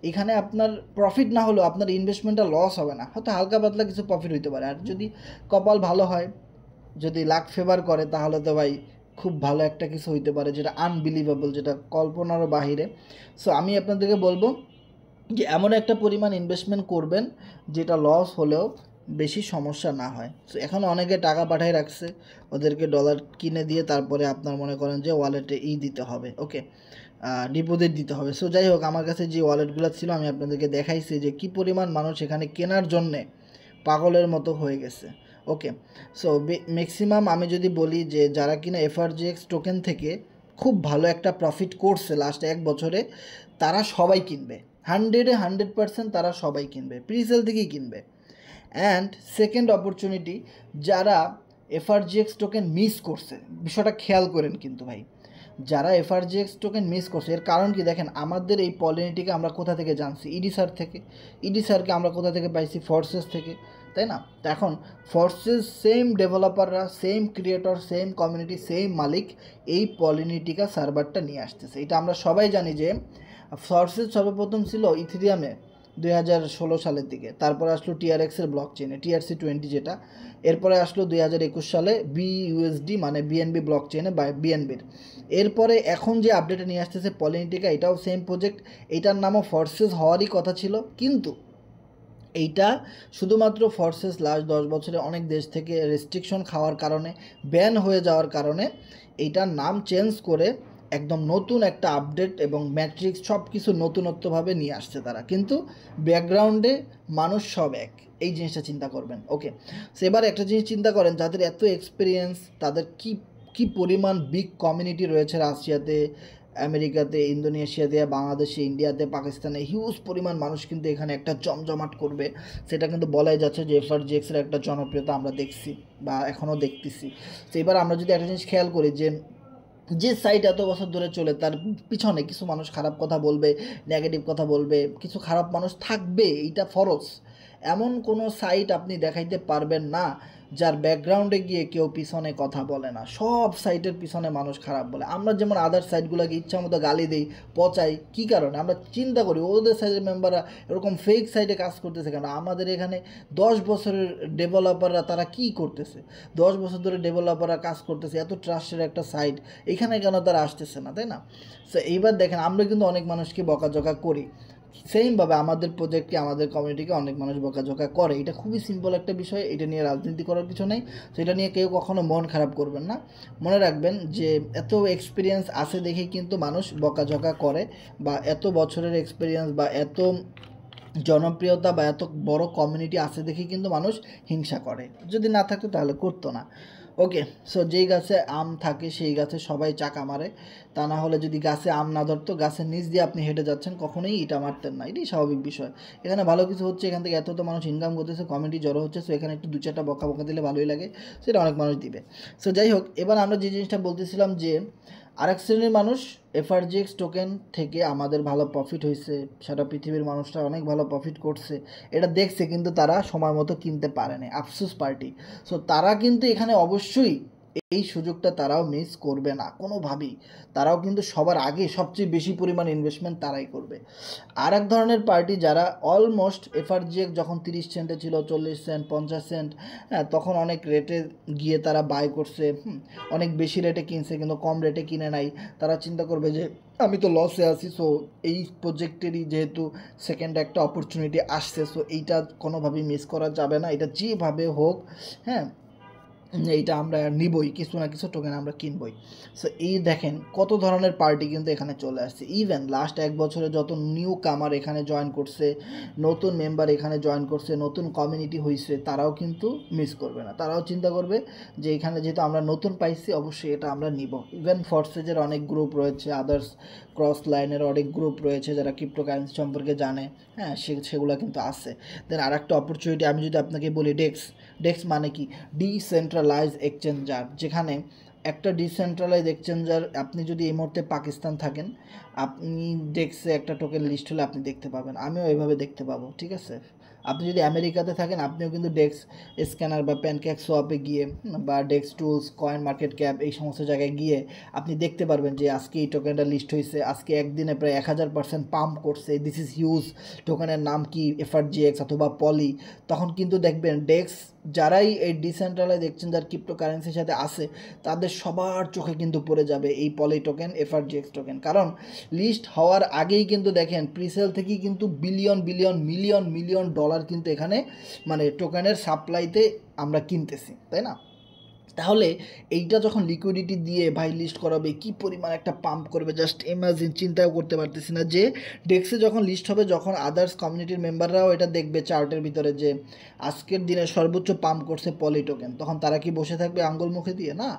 এখানে আপনার প্রফিট না হলেও আপনার ইনভেস্টমেন্টটা লস হবে না, হয়তো হালকা পাতলা কিছু প্রফিট হইতে পারে। আর যদি কপাল ভালো হয়, যদি লাক ফেভার করে, তাহলে তো ভাই খুব ভালো একটা কিছু হইতে পারে, যেটা আনবিলিভেবল, যেটা কল্পনারও বাহিরে। সো আমি আপনাদেরকে বলবো যে এমন একটা পরিমাণ ইনভেস্টমেন্ট করবেন যেটা লস হলেও বেশি সমস্যা না হয়। সো এখন অনেকে টাকা পাঠিয়ে রাখছে, ওদেরকে ডলার কিনে দিয়ে তারপরে আপনার মনে করেন যে ওয়ালেটে দিতে হবে, ওকে, ডিপোজিট দিতে হবে। সো যাই হোক, আমার কাছে যে ওয়ালেটগুলো ছিল আমি আপনাদেরকে দেখাইছি যে কী পরিমাণ মানুষ এখানে কেনার জন্যে পাগলের মতো হয়ে গেছে, ওকে। সো ম্যাক্সিমাম আমি যদি বলি যে যারা কিনা FRGX টোকেন থেকে খুব ভালো একটা প্রফিট করছে লাস্ট 1 বছরে, তারা সবাই কিনবে, 100% তারা সবাই কিনবে, প্রিসেল থেকেই কিনবে। অ্যান্ড সেকেন্ড অপরচুনিটি, যারা FRGX টোকেন মিস করছে, বিষয়টা খেয়াল করেন কিন্তু ভাই, যারা FRGX টোকেন মিস করছে, এর কারণ কি দেখেন, আমাদের এই পলিনিটিকে আমরা কোথা থেকে জানছি? ইডি স্যার থেকে। ইডি স্যারকে আমরা কোথা থেকে পাইছি? ফোর্সেস থেকে, তাই না? তো এখন ফোর্সেস, সেম ডেভেলপাররা, same creator, same community, same মালিক এই পলিনিটিকা সার্ভারটা নিয়ে আসতেছে। এটা আমরা সবাই জানি যে ফোর্সেস সর্বপ্রথম ছিল ইথেরিয়ামে 2016 সালের দিকে, তারপরে আসলো TRX-এর ব্লক চেনে TRC20 যেটা, এরপরে আসলো 2021 সালে BUSD মানে BNB ব্লক চেনে বা BNBর। এরপরে এখন যে আপডেটে নিয়ে আসতেছে পলিনিটিকা, এটাও সেম প্রজেক্ট, এইটার নামও ফোর্সেস হওয়ারই কথা ছিল, কিন্তু এইটা শুধুমাত্র ফোর্সেস লাস্ট 10 বছরে অনেক দেশ থেকে রেস্ট্রিকশন খাওয়ার কারণে, ব্যান হয়ে যাওয়ার কারণে এইটার নাম চেঞ্জ করে একদম নতুন একটা আপডেট এবং ম্যাট্রিক্স সব কিছু নতুনত্বভাবে নিয়ে আসছে তারা, কিন্তু ব্যাকগ্রাউন্ডে মানুষ সব এক, এই জিনিসটা চিন্তা করবেন, ওকে। সো এবার একটা জিনিস চিন্তা করেন, যাদের এত এক্সপিরিয়েন্স, তাদের কি পরিমাণ বিগ কমিউনিটি রয়েছে রাশিয়াতে, আমেরিকাতে, ইন্দোনেশিয়াতে, বাংলাদেশে, ইন্ডিয়াতে, পাকিস্তানে, হিউজ পরিমাণ মানুষ কিন্তু এখানে একটা জমজমাট করবে। সেটা কিন্তু বলাই যাচ্ছে যে FRGX-এর একটা জনপ্রিয়তা আমরা দেখছি বা এখনও দেখতেছি। তো এবার আমরা যদি একটা জিনিস খেয়াল করি যে সাইট এত বছর ধরে চলে, তার পিছনে কিছু মানুষ খারাপ কথা বলবে, নেগেটিভ কথা বলবে, কিছু খারাপ মানুষ থাকবে, এইটা ফরজ। এমন কোনো সাইট আপনি দেখাইতে পারবেন না যার ব্যাকগ্রাউন্ডে গিয়ে কেউ পিছনে কথা বলে না। সব সাইটের পিছনে মানুষ খারাপ বলে। আমরা যেমন আদার সাইটগুলোকে ইচ্ছা মতো গালি দিই, পচাই, কী কারণে? আমরা চিন্তা করি ওদের সাইটের মেম্বাররা এরকম ফেক সাইটে কাজ করতেছে কেন? আমাদের এখানে 10 বছরের ডেভেলপাররা তারা কী করতেছে? 10 বছর ধরে ডেভেলপাররা কাজ করতেছে, এত ট্রাস্টের একটা সাইট, এখানে কেন তারা আসতেছে না, তাই না? সো এইবার দেখেন, আমরা কিন্তু অনেক মানুষকে বকাঝকা করি, সেমভাবে আমাদের প্রজেক্টকে, আমাদের কমিউনিটিকে অনেক মানুষ বকাঝকা করে। এটা খুবই সিম্পল একটা বিষয়, এটা নিয়ে রাজনীতি করার কিছু নেই। তো এটা নিয়ে কেউ কখনো মন খারাপ করবেন না। মনে রাখবেন যে এত এক্সপিরিয়েন্স আছে দেখেই কিন্তু মানুষ বকাঝকা করে, বা এত বছরের এক্সপিরিয়েন্স বা এত জনপ্রিয়তা বা এত বড় কমিউনিটি আছে দেখেই কিন্তু মানুষ হিংসা করে। যদি না থাকতো তাহলে করতো না, ওকে। সো যেই গাছে আম থাকে সেই গাছে সবাই চাকা মারে, তা না হলে যদি গাছে আম না ধরতো, গাছের নিচ দিয়ে আপনি হেঁটে যাচ্ছেন, কখনোই ইটা মারতেন না। এটাই স্বাভাবিক বিষয়। এখানে ভালো কিছু হচ্ছে, এখান থেকে এত মানুষ ইনকাম করতেছে, কমিউনিটি জড়ো হচ্ছে, সো এখানে একটু 2-4টা বকা দিলে ভালোই লাগে, সেটা অনেক মানুষ দিবে। সো যাই হোক, এবার আমরা যে জিনিসটা বলতেছিলাম যে আরেক শ্রেণীর মানুষ FRGX টোকেন থেকে আমাদের ভালো প্রফিট হয়েছে, সারা পৃথিবীর মানুষরা অনেক ভালো প্রফিট করছে, এটা দেখছে, কিন্তু তারা সময় মতো কিনতে পারেনি, আফসোস পার্টি। সো তারা কিন্তু এখানে অবশ্যই এই সুযোগটা তারাও মিস করবে না কোনোভাবেই। তারাও কিন্তু সবার আগে সবচেয়ে বেশি পরিমাণ ইনভেস্টমেন্ট তারাই করবে। আর এক ধরনের পার্টি যারা অলমোস্ট FRGX যখন 30 সেন্টে ছিল, 40 সেন্ট, 50 সেন্ট, হ্যাঁ, তখন অনেক রেটে গিয়ে তারা বাই করছে, অনেক বেশি রেটে কিনছে, কিন্তু কম রেটে কিনে নাই। তারা চিন্তা করবে যে আমি তো লসে আছি, সো এই প্রজেক্টেরই যেহেতু সেকেন্ড একটা অপরচুনিটি আসছে, সো এইটা কোনোভাবেই মিস করা যাবে না, এটা যেভাবে হোক, হ্যাঁ, এইটা আমরা নিবই, কিছু না কিছু টোকেন আমরা কিনবই। সো এই দেখেন কত ধরনের পার্টি কিন্তু এখানে চলে আসছে। ইভেন লাস্ট 1 বছরে যত নিউ কামার এখানে জয়েন করছে, নতুন মেম্বার এখানে জয়েন করছে, নতুন কমিউনিটি হয়েছে, তারাও কিন্তু মিস করবে না। তারাও চিন্তা করবে যে এখানে যেহেতু আমরা নতুন পাইছি, অবশ্যই এটা আমরা নিব। ইভেন ফোর্সেজের অনেক গ্রুপ রয়েছে, আদার্স ক্রস লাইনের অনেক গ্রুপ রয়েছে যারা ক্রিপ্টোকারেন্সি সম্পর্কে জানে, হ্যাঁ, সেগুলো কিন্তু আছে। দেন আর একটা অপরচুনিটি আমি যদি আপনাকে বলি, ডেক্স মানে কি? ডিসেন্ট্রালাইজ এক্সচেঞ্জার, যেখানে একটা ডিসেন্ট্রালাইজ এক্সচেঞ্জার, আপনি যদি এই মুহূর্তে পাকিস্তান থাকেন, আপনি ডেক্সে একটা টোকেন লিস্ট হলে আপনি দেখতে পাবেন, আমিও এভাবে দেখতে পাবো, ঠিক আছে? আপনি যদি আমেরিকাতে থাকেন, আপনিও কিন্তু ডেক্স স্ক্যানার বা প্যানকেক সোয়াপে গিয়ে বা ডেক্স টুলস, কয়েন মার্কেট ক্যাপ, এই সমস্ত জায়গায় গিয়ে আপনি দেখতে পারবেন যে আজকে এই টোকেনটা লিস্ট হয়েছে, আজকে একদিনে প্রায় 1000% পাম্প করছে, দিস ইজ হিউজ, টোকেনের নাম কি? FRGX অথবা পলি। তখন কিন্তু দেখবেন ডেক্স যারাই এই ডিসেন্ট্রালাইজ এক্সচেঞ্জ আর ক্রিপ্টোকারেন্সির সাথে আসে তাদের সবার চোখে কিন্তু পড়ে যাবে এই পলি টোকেন, এফআরজিএক্স টোকেন। কারণ লিস্ট হওয়ার আগেই কিন্তু দেখেন প্রিসেল থেকেই কিন্তু billion billion million million dollar কিন্তু এখানে মানে টোকেনের সাপ্লাইতে আমরা কিনতেছি, তাই না? তাহলে এইটা যখন লিকুইডিটি দিয়ে ভাই লিস্ট করাবে কি পরিমাণ একটা পাম্প করবে, জাস্ট ইমাজিন, চিন্তাও করতে পারতেছি না। যে ডেক্সে যখন লিস্ট হবে, যখন আদার্স কমিউনিটির মেম্বাররাও এটা দেখবে চার্টের ভিতরে যে আজকের দিনে সর্বোচ্চ পাম্প করছে পলি টোকেন, তখন তারা কি বসে থাকবে আঙ্গুল মুখে দিয়ে? না,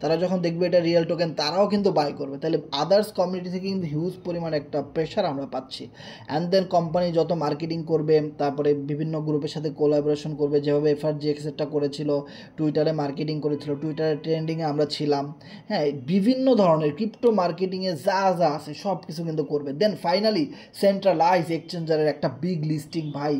তারা যখন দেখবে এটা রিয়েল টোকেন তারাও কিন্তু বাই করবে। তাহলে আদার্স কমিউনিটি থেকে কিন্তু হিউজ পরিমাণ একটা প্রেশার আমরা পাচ্ছি। অ্যান্ড দেন কোম্পানি যত মার্কেটিং করবে, তারপরে বিভিন্ন গ্রুপের সাথে কোলাবোরেশন করবে, যেভাবে এফআরজিএক্সটা করেছিল, টুইটারে মার্কেটিং করেছিল, টুইটারে ট্রেন্ডিংয়ে আমরা ছিলাম, হ্যাঁ, বিভিন্ন ধরনের ক্রিপ্টো মার্কেটিংয়ে যা যা আছে সব কিছু কিন্তু করবে। দেন ফাইনালি সেন্ট্রালাইজ এক্সচেঞ্জারের একটা বিগ লিস্টিং, ভাই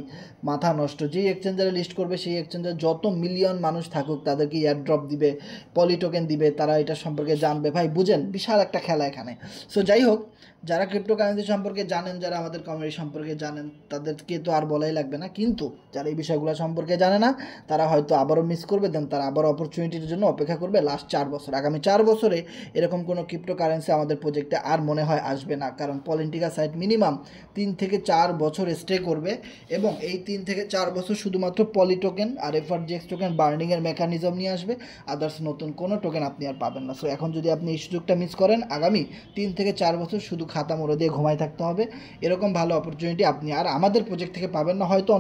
মাথা নষ্ট। যেই এক্সচেঞ্জারে লিস্ট করবে সেই এক্সচেঞ্জার যত মিলিয়ন মানুষ থাকুক তাদেরকে এয়ারড্রপ দিবে, পলি টোকেন দিবে, তারা এটা সম্পর্কে জানবে। ভাই বুঝেন, বিশাল একটা খেলা এখানে। সো যাই হোক, যারা ক্রিপ্টোকারেন্সি সম্পর্কে জানেন, যারা আমাদের কমিউনিটি সম্পর্কে জানেন, তাদেরকে তো আর বলাই লাগবে না। কিন্তু যারা এই বিষয়গুলো সম্পর্কে জানে না, তারা হয়তো আবারও মিস করবে, দেন তারা আবার অপরচুনিটির জন্য অপেক্ষা করবে লাস্ট 4 বছর। আগামী 4 বছরে এরকম কোনো ক্রিপ্টোকারেন্সি আমাদের প্রজেক্টে আর মনে হয় আসবে না, কারণ পলিটিকা সাইট মিনিমাম 3 থেকে 4 বছর স্টে করবে, এবং এই 3 থেকে 4 বছর শুধুমাত্র পলি টোকেন আর এফআরজিএক্স টোকেন বার্নিংয়ের মেকানিজম নিয়ে আসবে। আদার্স নতুন কোনো টোকেন আপনি আর পাবেন না। সো এখন যদি আপনি এই সুযোগটা মিস করেন, আগামী 3 থেকে 4 বছর শুধু খাতা মোড়ে দিয়ে ঘুমায় থাকতে হবে। এরকম ভালো অপরচুনিটি আপনি আর আমাদের প্রজেক্ট থেকে পাবেন না। হয়তো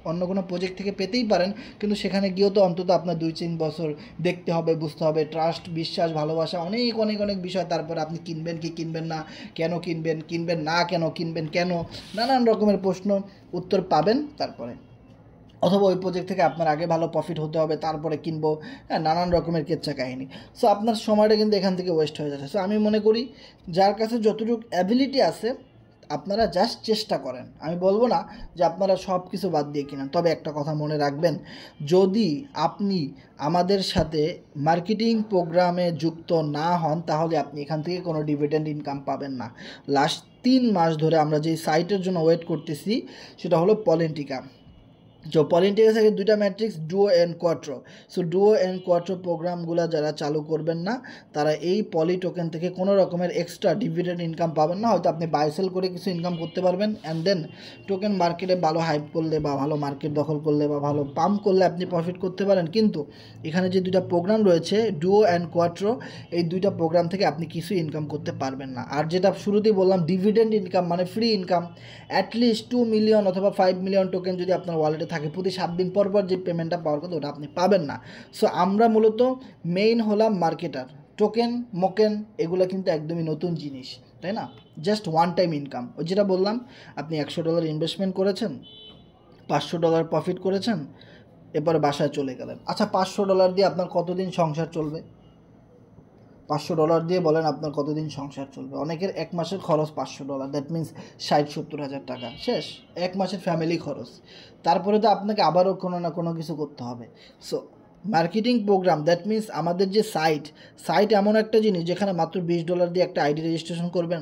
অন্য কোনো প্রজেক্ট থেকে পেতেই পারেন, কিন্তু সেখানে গিয়েও তো অন্তত আপনার 2-3 বছর দেখতে হবে, বুঝতে হবে, ট্রাস্ট, বিশ্বাস, ভালোবাসা, অনেক অনেক অনেক বিষয়। তারপরে আপনি কিনবেন কি কিনবেন না, কেন কিনবেন, কিনবেন না কেন, কিনবেন কেন, নানান রকমের প্রশ্ন উত্তর পাবেন তারপরে। অথবা ওই প্রজেক্ট থেকে আপনার আগে ভালো প্রফিট হতে হবে, তারপরে কিনবো, হ্যাঁ, নানান রকমের কেচ্ছা কাহিনী। সো আপনার সময়টা কিন্তু এখান থেকে ওয়েস্ট হয়ে যাচ্ছে। সো আমি মনে করি যার কাছে যতটুকু অ্যাবিলিটি আছে আপনারা জাস্ট চেষ্টা করেন। আমি বলবো না যে আপনারা সব কিছু বাদ দিয়ে কিনেন, তবে একটা কথা মনে রাখবেন, যদি আপনি আমাদের সাথে মার্কেটিং প্রোগ্রামে যুক্ত না হন তাহলে আপনি এখান থেকে কোনো ডিভিডেন্ড ইনকাম পাবেন না। লাস্ট 3 মাস ধরে আমরা যে সাইটের জন্য ওয়েট করতেছি সেটা হলো পলিটিকা। তো পলিটিক্যাল থেকে 2টা matrix, duo and Quattro. So duo and Quattro প্রোগ্রামগুলো যারা চালু করবেন না, তারা এই পলি টোকেন থেকে কোনো রকমের এক্সট্রা ডিভিডেন্ড ইনকাম পাবেন না। হয়তো আপনি বাই সেল করে কিছু ইনকাম করতে পারবেন, অ্যান্ড দেন টোকেন মার্কেটে ভালো হাইপ করলে বা ভালো মার্কেট দখল করলে বা ভালো পাম্প করলে আপনি প্রফিট করতে পারেন। কিন্তু এখানে যে 2টা প্রোগ্রাম রয়েছে, ডুও অ্যান্ড কোয়াট্রো, এই 2টা প্রোগ্রাম থেকে আপনি কিছু ইনকাম করতে পারবেন না। আর যেটা শুরুতেই বললাম, ডিভিডেন্ড ইনকাম মানে ফ্রি ইনকাম, অ্যাটলিস্ট 2 মিলিয়ন অথবা 5 মিলিয়ন টোকেন যদি আপনার ওয়ালেটে থাকে, প্রতি 7 দিন পর পর যে পেমেন্টটা পাওয়ার কথা ওটা আপনি পাবেন না। সো আমরা মূলত মেইন হলাম মার্কেটার। টোকেন মোকেন এগুলো কিন্তু একদমই নতুন জিনিস, তাই না? Just one time income. ওই যেটা বললাম, আপনি $100 ইনভেস্টমেন্ট করেছেন, $500 প্রফিট করেছেন, এরপরে বাসায় চলে গেলেন। আচ্ছা, $500 দিয়ে আপনার কতদিন সংসার চলবে? $500 দিয়ে বলেন আপনার কতদিন সংসার চলবে? অনেকের 1 মাসের খরচ $500, দ্যাট মিন্স 60-70 হাজার টাকা শেষ, 1 মাসের ফ্যামিলি খরচ। তারপরে তো আপনাকে আবারও কোনো না কোনো কিছু করতে হবে। So marketing program, that means আমাদের যে সাইট এমন একটা জিনিস যেখানে মাত্র $20 দিয়ে একটা আইডি রেজিস্ট্রেশন করবেন,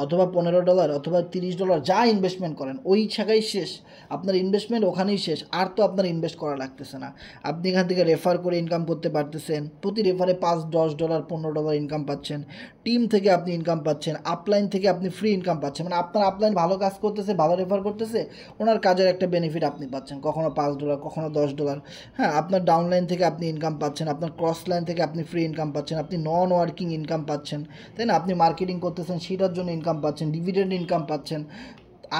অথবা $15 অথবা $30 যা ইনভেস্টমেন্ট করেন ওই জায়গায় শেষ, আপনার ইনভেস্টমেন্ট ওখানেই শেষ, আর তো আপনার ইনভেস্ট করা লাগতেছে না। আপনি এখান থেকে রেফার করে ইনকাম করতে পারতেছেন, প্রতি রেফারে $5-10 $15 ইনকাম পাচ্ছেন, টিম থেকে আপনি ইনকাম পাচ্ছেন, আপলাইন থেকে আপনি ফ্রি ইনকাম পাচ্ছেন। মানে আপনার আপলাইন ভালো কাজ করতেছে, ভালো রেফার করতেছে, ওনার কাজের একটা বেনিফিট আপনি পাচ্ছেন, কখনো $5 কখনো $10। হ্যাঁ, আপনার ডাউনলাইন থেকে আপনি ইনকাম পাচ্ছেন, আপনার ক্রস লাইন থেকে আপনি ফ্রি ইনকাম পাচ্ছেন, আপনি নন ওয়ার্কিং ইনকাম পাচ্ছেন, তাই না? আপনি মার্কেটিং করতেছেন সেটার জন্য ইনকাম পাচ্ছেন, ডিভিডেন্ড ইনকাম পাচ্ছেন।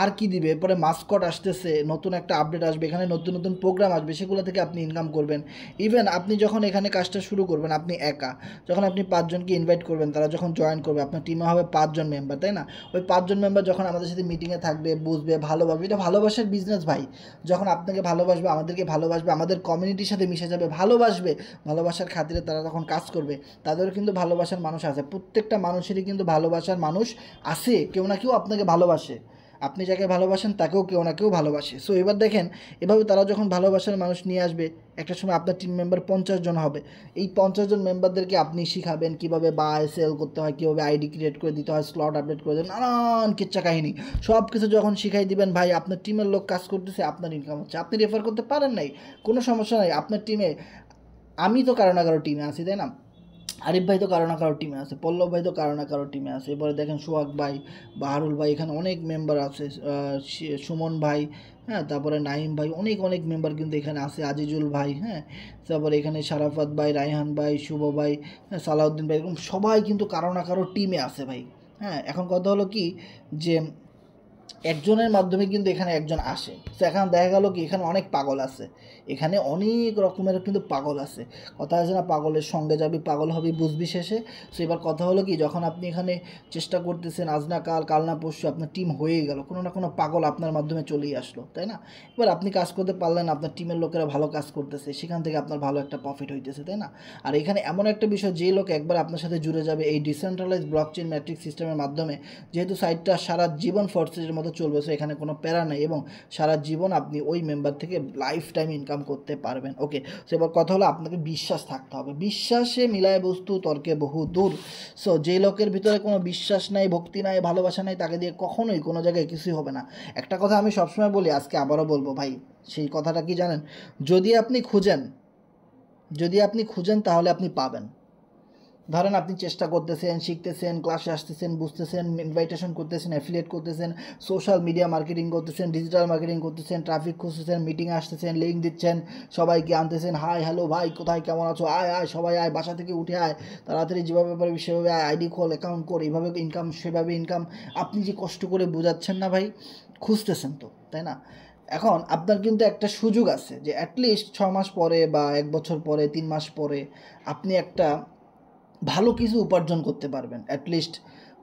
আর কি দিবে? এরপরে মাস্কট আসতেছে, নতুন একটা আপডেট আসবে, এখানে নতুন নতুন প্রোগ্রাম আসবে, সেগুলো থেকে আপনি ইনকাম করবেন। ইভেন আপনি যখন এখানে কাজটা শুরু করবেন, আপনি একা, যখন আপনি 5 জনকে ইনভাইট করবেন, তারা যখন জয়েন করবে, আপনার টিমে হবে 5 জন মেম্বার, তাই না? ওই 5 জন মেম্বার যখন আমাদের সাথে মিটিংয়ে থাকবে, বুঝবে, ভালোভাবে, এটা ভালোবাসার বিজনেস ভাই। যখন আপনাকে ভালোবাসবে, আমাদেরকে ভালোবাসবে, আমাদের কমিউনিটির সাথে মিশে যাবে, ভালোবাসবে, ভালোবাসার খাতিরে তারা তখন কাজ করবে। তাদেরও কিন্তু ভালোবাসার মানুষ আছে, প্রত্যেকটা মানুষেরই কিন্তু ভালোবাসার মানুষ আছে, কেউ না কেউ আপনাকে ভালোবাসে। আপনি যাকে ভালোবাসেন তাকেও কেউ না কেউ ভালোবাসে। সো এবার দেখেন এভাবে তারা যখন ভালোবাসার মানুষ নিয়ে আসবে, একটা সময় আপনার টিম মেম্বার 50 জন হবে। এই 50 জন মেম্বারদেরকে আপনি শিখাবেন কীভাবে বাই সেল করতে হয়, কীভাবে আইডি ক্রিয়েট করে দিতে হয়, স্লট আপডেট করে দেবেন, নানান কিচ্ছা কাহিনী সব কিছু যখন শিখাই দিবেন ভাই, আপনার টিমের লোক কাজ করতেছে, আপনার ইনকাম হচ্ছে, আপনি রেফার করতে পারেন নাই, কোনো সমস্যা নাই। আপনার টিমে আমি তো কারো না কারো টিমে আছি, তাই না? আরিফ ভাই তো কারো না কারো টিমে আছে, পল্লব ভাই তো কারো না কারো টিমে আছে, এবারে দেখেন সোহাগ ভাই, বাহারুল ভাই, এখানে অনেক মেম্বার আছে, সুমন ভাই, হ্যাঁ, তারপরে নাইম ভাই, অনেক অনেক মেম্বার কিন্তু এখানে আছে, আজিজুল ভাই, হ্যাঁ, তারপরে এখানে শারাফাত ভাই, রায়হান ভাই, শুভ ভাই, হ্যাঁ, সালাউদ্দিন ভাই, এরকম সবাই কিন্তু কারো না কারো টিমে আছে ভাই। হ্যাঁ, এখন কথা হলো কি যে একজনের মাধ্যমে কিন্তু এখানে একজন আসে। তো এখানে দেখা গেল কি এখানে অনেক পাগল আছে, এখানে অনেক রকমের কিন্তু পাগল আছে। কথা আছে না, পাগলের সঙ্গে যাবি পাগল হবি বুঝবি শেষে। সো এবার কথা হলো কি, যখন আপনি এখানে চেষ্টা করতেছেন, আজ না কাল, কাল না পরশু আপনার টিম হয়ে গেল, কোনো না কোনো পাগল আপনার মাধ্যমে চলেই আসলো, তাই না? এবার আপনি কাজ করতে পারলেন, আপনার টিমের লোকেরা ভালো কাজ করতেছে, সেখান থেকে আপনার ভালো একটা প্রফিট হইতেছে, তাই না? আর এখানে এমন একটা বিষয়, যে লোক একবার আপনার সাথে জুড়ে যাবে এই ডিসেন্ট্রালাইজ ব্লকচেইন ম্যাট্রিক্স সিস্টেমের মাধ্যমে, যেহেতু সাইটটা সারা জীবন ফরসেজের মতো চলবে, সো এখানে কোনো প্যারা নেই, এবং সারা জীবন আপনি ওই মেম্বার থেকে লাইফ টাইম ইনকাম করতে পারবেন। ওকে, সো এবার কথা হলো আপনাকে বিশ্বাস থাকতে হবে, বিশ্বাসে মিলায় বস্তু তর্কে বহু দূর। সো যে লোকের ভিতরে কোনো বিশ্বাস নাই, ভক্তি নাই, ভালোবাসা নাই, তাকে দিয়ে কখনোই কোনো জায়গায় কিছুই হবে না। একটা কথা আমি সবসময় বলি, আজকে আবারও বলবো ভাই, সেই কথাটা কি জানেন? যদি আপনি খুঁজেন তাহলে আপনি পাবেন। ধরেন আপনি চেষ্টা করতেছেন, শিখতেছেন, ক্লাসে আসতেছেন, বুঝতেছেন, ইনভাইটেশন করতেছেন, অ্যাফিলিয়েট করতেছেন, সোশ্যাল মিডিয়া মার্কেটিং করতেছেন, ডিজিটাল মার্কেটিং করতেছেন, ট্রাফিক খুঁজতেছেন, মিটিং আসতেছেন, লিঙ্ক দিচ্ছেন, সবাইকে আনতেছেন, হাই হ্যালো ভাই কোথায় কেমন আছো, আয় আয় সবাই আয়, বাসা থেকে উঠে আয়, তাড়াতাড়ি যেভাবে পারবি সেভাবে আয়, আইডি খোল, অ্যাকাউন্ট কর, এইভাবে ইনকাম সেভাবে ইনকাম। আপনি যে কষ্ট করে বোঝাচ্ছেন না ভাই, খুঁজতেছেন তো, তাই না? এখন আপনার কিন্তু একটা সুযোগ আছে যে অ্যাটলিস্ট 6 মাস পরে বা 1 বছর পরে, 3 মাস পরে আপনি একটা ভালো কিছু উপার্জন করতে পারবেন। অ্যাটলিস্ট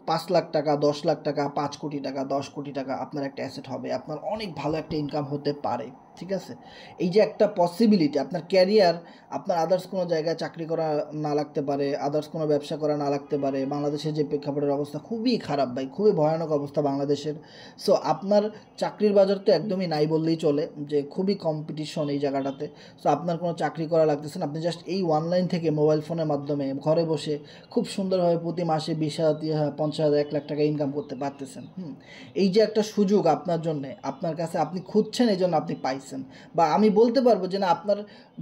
5 লাখ টাকা, 10 লাখ টাকা, 5 কোটি টাকা, 10 কোটি টাকা আপনার একটা অ্যাসেট হবে, আপনার অনেক ভালো একটা ইনকাম হতে পারে, ঠিক আছে? এই যে একটা পসিবিলিটি, আপনার ক্যারিয়ার, আপনার আদার্স কোনো জায়গায় চাকরি করা না লাগতে পারে, আদার্স কোনো ব্যবসা করা না লাগতে পারে। বাংলাদেশের যে প্রেক্ষাপটের অবস্থা খুবই খারাপ ভাই, খুবই ভয়ানক অবস্থা বাংলাদেশের। সো আপনার চাকরির বাজার তো একদমই নাই বললেই চলে, যে খুবই কম্পিটিশন এই জায়গাটাতে। সো আপনার কোনো চাকরি করা লাগতেছে না, আপনি জাস্ট এই অনলাইন থেকে মোবাইল ফোনের মাধ্যমে ঘরে বসে খুব সুন্দরভাবে প্রতি মাসে 20,000, 30,000, 50,000, 1 লাখ টাকা ইনকাম করতে পারতেছেন। এই যে একটা সুযোগ আপনার জন্যে, আপনার কাছে, আপনি খুঁজছেন, এই জন্য আপনি পাইছেন। বা আমি বলতে পারবো যে না, আপনার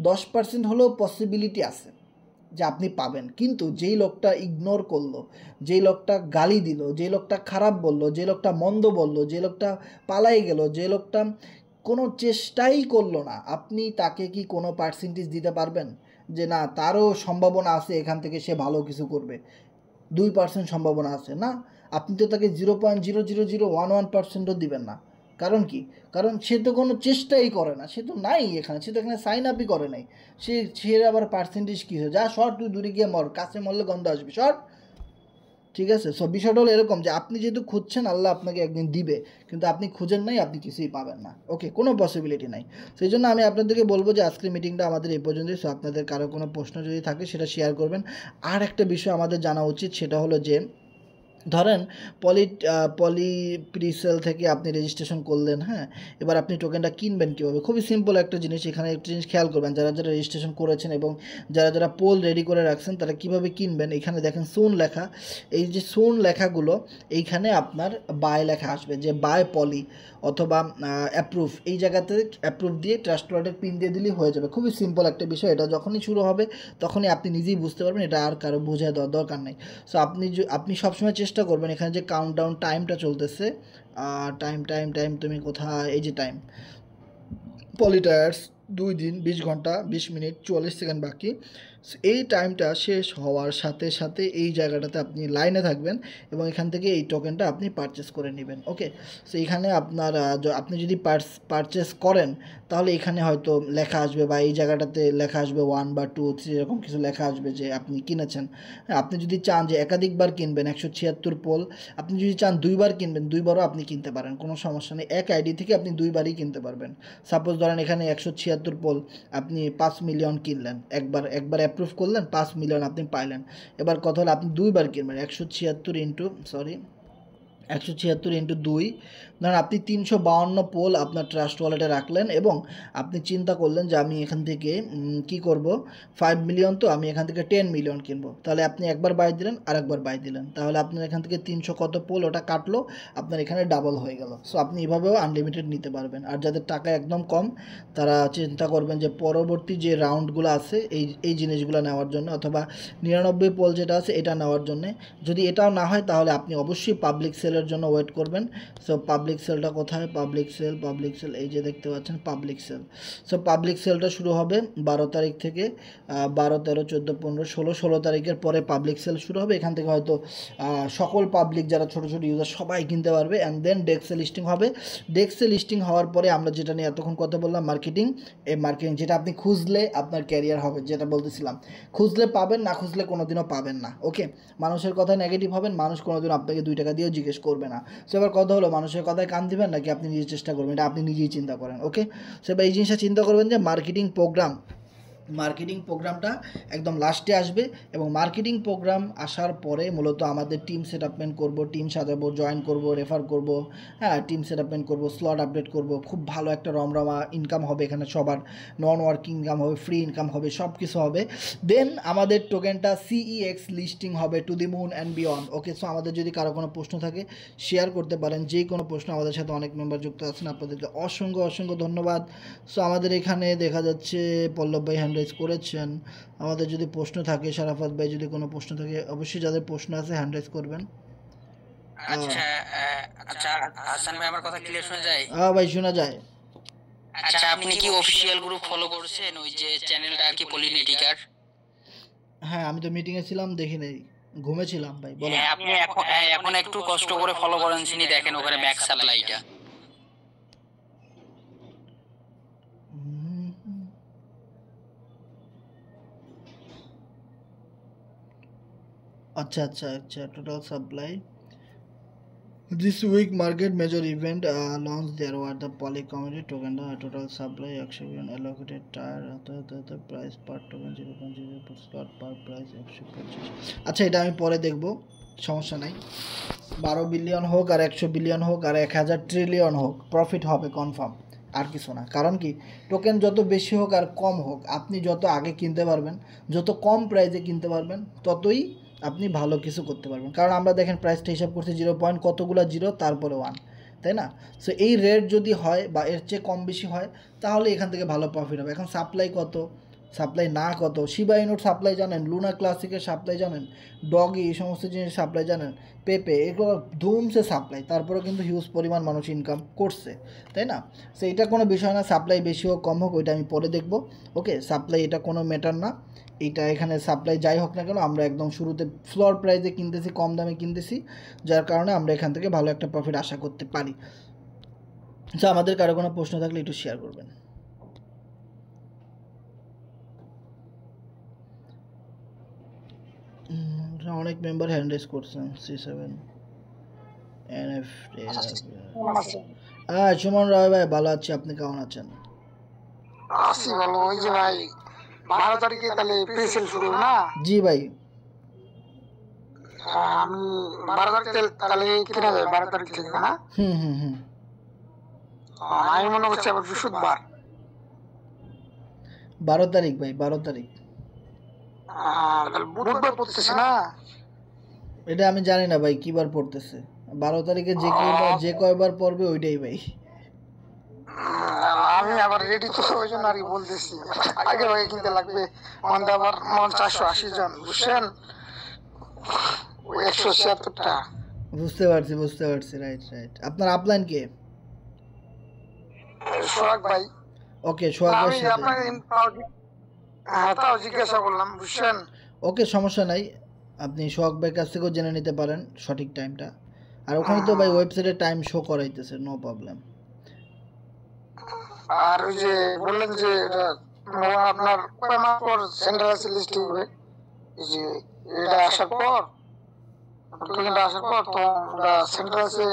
10% হলেও পসিবিলিটি আছে যে আপনি পাবেন। কিন্তু যেই লোকটা ইগনোর করলো, যেই লোকটা গালি দিল, যেই লোকটা খারাপ বলল, যে লোকটা মন্দ বলল, যে লোকটা পালাই গেল, যে লোকটা কোনো চেষ্টাই করলো না, আপনি তাকে কি কোনো পার্সেন্টেজ দিতে পারবেন যে না তারও সম্ভাবনা আছে এখান থেকে সে ভালো কিছু করবে? 2% সম্ভাবনা আছে না? আপনি তো তাকে 0.00011%ও দিবেন না। কারণ কি? কারণ সে তো কোনো চেষ্টাই করে না, সে তো নাই এখানে, সে তো এখানে সাইন আপই করে নাই। সে আবার পার্সেন্টেজ কী হয়? যা সর, তুই দূরে গিয়ে মর, কাছে মরলে গন্ধ আসবে, সর। ঠিক আছে? সো বিষয়টা হলো এরকম যে আপনি যেহেতু খুঁজছেন, আল্লাহ আপনাকে একদিন দিবে, কিন্তু আপনি খুঁজেন নাই, আপনি কিছুই পাবেন না। ওকে, কোনো পসিবিলিটি নাই। সেই জন্য আমি আপনাদেরকে বলবো যে আজকের মিটিংটা আমাদের এই পর্যন্তই। সো আপনাদের কারো কোনো প্রশ্ন যদি থাকে সেটা শেয়ার করবেন। আর একটা বিষয় আমাদের জানা উচিত, সেটা হলো যে ধরেন পলি প্রিসেল থেকে আপনি রেজিস্ট্রেশন করলেন, হ্যাঁ, এবার আপনি টোকেনটা কিনবেন কীভাবে? খুবই সিম্পল একটা জিনিস, এখানে একটা জিনিস খেয়াল করবেন, যারা যারা রেজিস্ট্রেশন করেছেন এবং যারা যারা পোল রেডি করে রাখছেন তারা কিভাবে কিনবেন। এখানে দেখেন সুন লেখা, এই যে সুন লেখাগুলো, এইখানে আপনার বাই লেখা আসবে, যে বাই পলি অথবা অ্যাপ্রুভ, এই জায়গাতে অ্যাপ্রুভ দিয়ে ট্রাস্ট ওয়ালেটের পিন দিয়ে দিলেই হয়ে যাবে। খুবই সিম্পল একটা বিষয়, এটা যখনই শুরু হবে তখনই আপনি নিজেই বুঝতে পারবেন, এটা আর কারো বোঝায় দেওয়ার দরকার নেই। সো আপনি সবসময় চেষ্টা করবেন, এখানে যে কাউন্টডাউন টাইমটা চলতেছে, টাইম তুমি কোথায়, এই যে টাইম, পলিটায়ার্স 2 দিন 20 ঘন্টা 20 মিনিট 44 সেকেন্ড বাকি। এই টাইমটা শেষ হওয়ার সাথে সাথে এই জায়গাটাতে আপনি লাইনে থাকবেন এবং এখান থেকে এই টোকেনটা আপনি পারচেস করে নেবেন। ওকে, সো এখানে আপনার আপনি যদি পারচেস করেন তাহলে এখানে হয়তো লেখা আসবে, বা এই জায়গাটাতে লেখা আসবে 1 বা 2, 3 এরকম কিছু লেখা আসবে যে আপনি কিনেছেন। হ্যাঁ, আপনি যদি চান যে একাধিকবার কিনবেন, 176 পোল, আপনি যদি চান 2বার কিনবেন, 2বারও আপনি কিনতে পারেন, কোনো সমস্যা নেই। এক আইডি থেকে আপনি 2বারই কিনতে পারবেন। সাপোজ ধরেন এখানে 176 পোল, আপনি 5 মিলিয়ন কিনলেন, একবার অ্যাপ্রুভ করলেন, 5 মিলিয়ন আপনি পাইলেন। এবার কথা হলো আপনি 2বার কিনবেন, 176 ইন্টু 176 × 2, ধরেন আপনি 352 পোল আপনার ট্রাস্ট ওয়ালেটে রাখলেন এবং আপনি চিন্তা করলেন যে আমি এখান থেকে কি করব, 5 মিলিয়ন, তো আমি এখান থেকে 10 মিলিয়ন কিনবো। তাহলে আপনি একবার বাই দিলেন আর একবার বাই দিলেন, তাহলে আপনার এখান থেকে 300 কত পোল ওটা কাটলো, আপনার এখানে ডাবল হয়ে গেল। সো আপনি এভাবেও আনলিমিটেড নিতে পারবেন। আর যাদের টাকা একদম কম তারা চিন্তা করবেন যে পরবর্তী যে রাউন্ডগুলো আছে এই জিনিসগুলো নেওয়ার জন্য, অথবা 99 পোল যেটা আছে এটা নেওয়ার জন্য। যদি এটাও না হয় তাহলে আপনি অবশ্যই পাবলিক সেলের জন্য ওয়েট করবেন। সো পাবলিক সেলটা কোথায়, পাবলিক সেল এই যে দেখতে পাচ্ছেন পাবলিক সেল। সো পাবলিক সেলটা শুরু হবে 12 তারিখ থেকে, 12, 13, 14, 15, 16 তারিখের পরে পাবলিক সেল শুরু হবে। এখান থেকে হয়তো সকল পাবলিক যারা ছোটো ছোটো ইউজার সবাই কিনতে পারবে। অ্যান্ড দেন ডেক্সে লিস্টিং হবে। ডেক্সে লিস্টিং হওয়ার পরে আমরা যেটা নিয়ে এতক্ষণ কথা বললাম মার্কেটিং, এই মার্কেটিং যেটা আপনি খুঁজলে আপনার ক্যারিয়ার হবে, যেটা বলতেছিলাম, খুঁজলে পাবেন, না খুঁজলে কোনোদিনও পাবেন না। ওকে, মানুষের কথায় নেগেটিভ হবেন, মানুষ কোনোদিনও আপনাকে 2 টাকা দিয়েও জিজ্ঞেস করবে না। সো এবার কথা হলো মানুষের কথায় কান দিবেন নাকি আপনি নিজে চেষ্টা করবেন, এটা আপনি নিজেই চিন্তা করেন। ওকে, সো এবার এই জিনিসটা চিন্তা করবেন যে মার্কেটিং প্রোগ্রামটা একদম লাস্টে আসবে, এবং মার্কেটিং প্রোগ্রাম আসার পরে মূলত আমাদের টিম সেটআপমেন্ট করব, টিম সাজাবো, জয়েন করব, রেফার করব, হ্যাঁ টিম সেটআপমেন্ট করব, স্লট আপডেট করব, খুব ভালো একটা রমরমা ইনকাম হবে এখানে, সবার নন ওয়ার্কিং ইনকাম হবে, ফ্রি ইনকাম হবে, সব কিছু হবে। দেন আমাদের টোকেনটা CEX লিস্টিং হবে to the moon and beyond. Okay, so আমাদের যদি কারো কোনো প্রশ্ন থাকে শেয়ার করতে পারেন, যে কোনো প্রশ্ন। আমাদের সাথে অনেক মেম্বার যুক্ত আছেন, আপনাদেরকে অসংখ্য ধন্যবাদ। সো আমাদের এখানে দেখা যাচ্ছে পল্লব ভাই হ্যান্ড রাইজ করেছেন। আমাদের যদি প্রশ্ন থাকে, শারাফাত ভাই যদি কোনো প্রশ্ন থাকে, অবশ্যই যাদের প্রশ্ন আছে হ্যান্ড রাইজ করবেন। আচ্ছা আচ্ছা হাসান ভাই, আমার কথা ক্লিয়ার শোনা যায়? ভাই শোনা যায়। আচ্ছা, আপনি কি অফিশিয়াল গ্রুপ ফলো করছেন, ওই যে চ্যানেলটা আর কি পলিনেটিকার? হ্যাঁ, আমি তো মিটিংয়ে ছিলাম, দেখি নাই, ঘুমেছিলাম ভাই, বলেন। হ্যাঁ, আপনি এখন একটু কষ্ট করে ফলো করেন, চিনি দেখেন ওখানে ব্যাক সাপ্লাইটা। আচ্ছা, total supply this week market major event launched. There were the poly commodity token, total supply 100 billion allocated tire, the price per token 0.0 per slot per price 125। আচ্ছা, এটা আমি পরে দেখব, সমস্যা নাই। 12 বিলিয়ন হোক আর 100 বিলিয়ন হোক আর 1000 ট্রিলিয়ন হোক, প্রফিট হবে কনফার্ম, আর কিছু না। কারণ কি, টোকেন যত বেশি হোক আর কম হোক, আপনি যত আগে কিনতে পারবেন, যত কম প্রাইসে কিনতে পারবেন, ততই আপনি ভালো কিছু করতে পারবেন। কারণ আমরা দেখেন প্রাইসটা হিসাব করছি 0 পয়েন্ট কতগুলো জিরো, তারপরে 1, তাই না? সো এই রেট যদি হয় বা এর চেয়ে কম বেশি হয়, তাহলে এখান থেকে ভালো প্রফিট হবে। এখন সাপ্লাই কত, সাপ্লাই না কত, শিবা ইনোর সাপ্লাই জানেন, লুনা ক্লাসিকের সাপ্লাই জানেন, ডগি, এই সমস্ত জিনিস সাপ্লাই জানেন, পেপে, এগুলো ধুমসে সাপ্লাই, তারপরেও কিন্তু হিউজ পরিমাণ মানুষ ইনকাম করছে, তাই না? সো এটা কোনো বিষয় না, সাপ্লাই বেশি হোক কম হোক ওইটা আমি পরে দেখব। ওকে, সাপ্লাই এটা কোনো ম্যাটার না। এইটা এখানে সাপ্লাই যাই হোক না কেন, আমরা একদম শুরুতে ফ্লোর প্রাইসে কিনতেছি, কম দামে কিনতেছি, যার কারণে আমরা এখান থেকে ভালো একটা প্রফিট আশা করতে পারি। আচ্ছা, আমাদের কারো কোনো প্রশ্ন থাকলে একটু শেয়ার করবেন। অনেক মেম্বার হ্যান্ড রেজ করছেন। C7 NFT। হ্যাঁ, সুমন রায় ভাই, ভালো আছি, আপনি কেমন আছেন? আসি ভালো। ওই যে ভাই 12 তারিখে তাহলে পেসেল শুরু না? জি ভাই। আমি 12 তারিখ তাহলে কিনা যায় 12 তারিখ থেকে না? হুম। আমি মনে করছি আবার বৃহস্পতিবার। 12 তারিখ ভাই, 12 তারিখ। তাহলে বুধবার পড়তেছে না? এটা আমি জানি না ভাই কিবার পড়তেছে। 12 তারিখে যে কয়বার পড়বে ওইটাই ভাই। আমি আবার রেডি তো, ওই জন্য আর কি বলতেছি, আগে ভাগে কিনতে লাগবে। আমাদের আবার 480 জন, বুঝছেন, 176টা। বুঝতে পারছি, রাইট। আপনার আপলাইন কে? সোহাগ ভাই। ওকে, সোহাগ ভাই, আমি আপনাকে তাও জিজ্ঞাসা করলাম, বুঝছেন। ওকে, সমস্যা নাই, আপনি সোহাগ ভাইয়ের কাছ থেকেও জেনে নিতে পারেন সঠিক টাইমটা। আর ওখানে তো ভাই ওয়েবসাইটে টাইম শো করাইতেছে, নো প্রবলেম। আর ওই যে বললেন যে এটা আপনার কয় মাস পর সেন্ট্রাল লিস্টিং হবে, এই যে এটা আসার পর টোকেনটা আসার পর তো ওরা সেন্ট্রালসে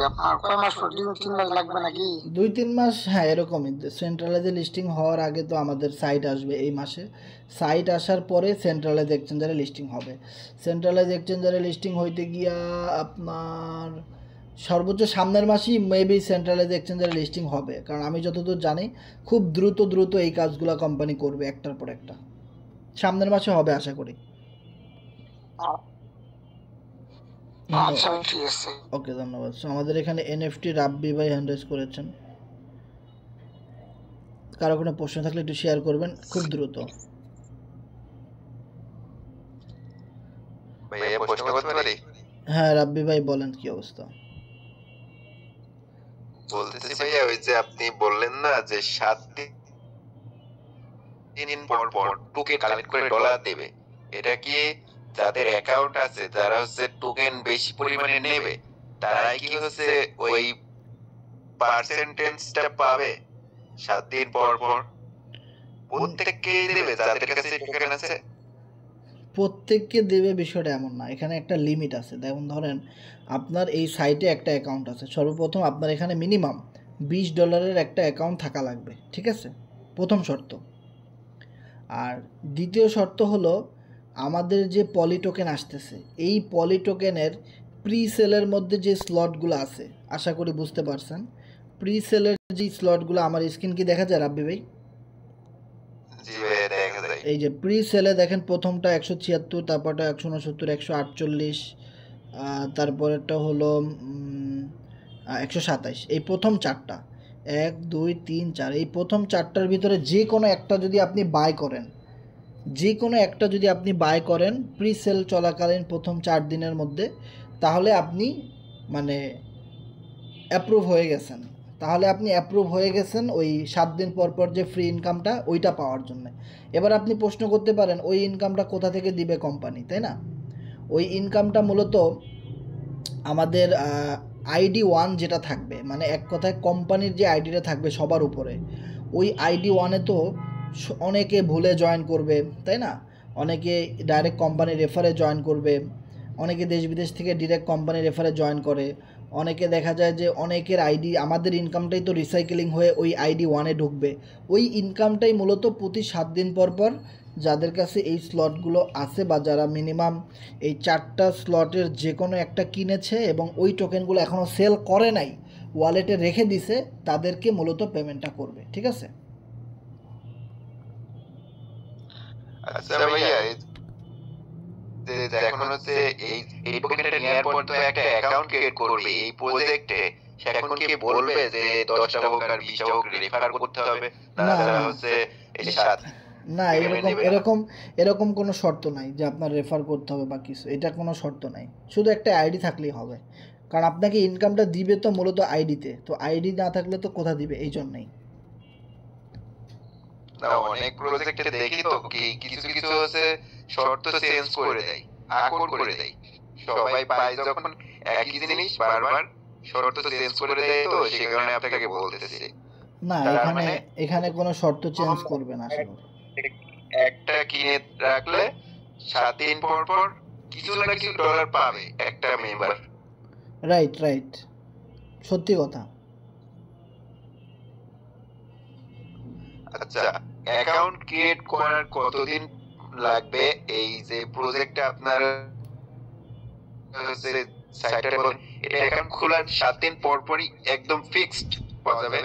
আপনার কয় মাস পর 2-3 মাস লাগবে নাকি? 2-3 মাস, হ্যাঁ এরকমই। সেন্ট্রালাইজে লিস্টিং হওয়ার আগে তো আমাদের সাইট আসবে এই মাসে, সাইট আসার পরে সেন্ট্রালাইজ এক্সচেঞ্জারে লিস্টিং হবে। সেন্ট্রালাইজ এক্সচেঞ্জারে লিস্টিং হইতে গিয়া আপনার সর্বোচ্চ সামনের মাসেই মেবি সেন্ট্রালাইজ এক্সচেঞ্জারে লিস্টিং হবে, কারণ আমি যতদূর জানি খুব দ্রুত এই কাজগুলো কোম্পানি করবে একটার পর একটা। সামনের মাসে হবে আশা করি। আচ্ছা ঠিক আছে। ওকে, ধন্যবাদ। সো আমাদের এখানে এনএফটি রাব্বি ভাই হ্যান্ড রেজ করেছেন। কারো কোনো প্রশ্ন থাকলে একটু শেয়ার করবেন খুব দ্রুত। ভাইয়া প্রশ্ন করতে পারি? হ্যাঁ রাব্বি ভাই বলেন, কি অবস্থা? বলতেছি ভাইয়া, ওই যে আপনি বললেন না যে 7 দিন পর পর টোকেন কালেক্ট করে ডলার দেবে, এটা কি যাদের অ্যাকাউন্ট আছে যারা হচ্ছে টোকেন বেশি পরিমাণে নেবে তারাই কি হচ্ছে ওই পার্সেন্টেজটা পাবে 7 দিন পর পর? প্রত্যেককে দেবে যাদের কাছে টোকেন আছে? প্রত্যেককে দেবে বিষয়টা এমন না, এখানে একটা লিমিট আছে। যেমন ধরেন আপনার এই সাইটে একটা অ্যাকাউন্ট আছে, সর্বপ্রথম আপনার এখানে মিনিমাম $20 একটা অ্যাকাউন্ট থাকা লাগবে, ঠিক আছে? প্রথম শর্ত। আর দ্বিতীয় শর্ত হলো আমাদের যে পলি টোকেন আসতেছে, এই পলি টোকেনের প্রি সেলের মধ্যে যে স্লটগুলো আছে, আশা করি বুঝতে পারছেন। প্রি সেলের যে স্লটগুলো, আমার স্ক্রিন কি দেখা যায় রাব্বি ভাই? জি ভাইয়া দেখা যায়। এই যে প্রি সেলে দেখেন প্রথমটা 176, তারপরটা 169, 148, তারপরেরটা হলো 127। এই প্রথম চারটা 1 2 3 4, এই প্রথম চারটার ভিতরে যে কোনো একটা যদি আপনি বাই করেন, যে কোনো একটা যদি আপনি বাই করেন প্রি সেল চলাকালীন প্রথম 4 দিনের মধ্যে, তাহলে আপনি মানে অ্যাপ্রুভ হয়ে গেছেন। তাহলে আপনি অ্যাপ্রুভ হয়ে গেছেন ওই 7 দিন পর পর যে ফ্রি ইনকামটা ওইটা পাওয়ার জন্য। এবার আপনি প্রশ্ন করতে পারেন ওই ইনকামটা কোথা থেকে দিবে কোম্পানি, তাই না? ওই ইনকামটা মূলত আমাদের আইডি 1 যেটা থাকবে, মানে এক কথায় কোম্পানির যে আইডিটা থাকবে সবার উপরে, ওই আইডি 1-এ তো অনেকে ভুলে জয়েন করবে, তাই না? অনেকে ডাইরেক্ট কোম্পানির রেফারে জয়েন করবে, অনেকে দেশ বিদেশ থেকে ডিরেক্ট কোম্পানির রেফারে জয়েন করে, অনেকে দেখা যায় যে অনেকের আইডি, আমাদের ইনকামটাই তো রিসাইকেলিং হয়ে ওই আইডি 1-এ ঢুকবে। ওই ইনকামটাই মূলত প্রতি 7 দিন পর পর যাদের কাছে এই স্লটগুলো আছে বা যারা মিনিমাম এই 4টা স্লটের যে কোনো একটা কিনেছে এবং ওই টোকেনগুলো এখনও সেল করে নাই, ওয়ালেটে রেখে দিছে, তাদেরকে মূলত পেমেন্টটা করবে, ঠিক আছে? আচ্ছা ভাইয়া, এখন হচ্ছে এই টোকেনটা নেওয়ার পর তো একটা অ্যাকাউন্ট ক্রিয়েট করবে এই প্রজেক্টে, সে এখন কি বলবে যে 10টা হোক আর 20টা হোক রেফার করতে হবে, না হচ্ছে এই 7? না, এরকম কোনো শর্ত নাই যে আপনার রেফার করতে হবে বা কিছু, এটা কোনো শর্ত নাই। শুধু একটা আইডি থাকলেই হবে, কারণ আপনাকে ইনকামটা দিবে তো মূলত আইডিতে, তো আইডি না থাকলে তো কোথা দিবে, এই জন্যই। না, অনেক প্রজেক্টে দেখি তো কিছু কিছু হচ্ছে শর্ত চেঞ্জ করে দেয়, আকর্ড করে দেয়। সবাই পায় যখন একই জিনিস বারবার শর্ত চেঞ্জ করে দেয়, তো সেই কারণে আপনাকে বলতেছি। না, এখানে কোনো শর্ত চেঞ্জ করবে না আসলে। একটা কিনে রাখলে 7 দিন পর পর কিছু না কিছু ডলার পাবে একটা মেম্বার। রাইট, সত্যি কথা। আচ্ছা, অ্যাকাউন্ট ক্রিয়েট করার কতদিন লাগবে? এই যে প্রজেক্টটা আপনার সাইটে বলেন, এটা অ্যাকাউন্ট খোলার 7 দিন পর পরই একদম ফিক্সড পাওয়া যাবে?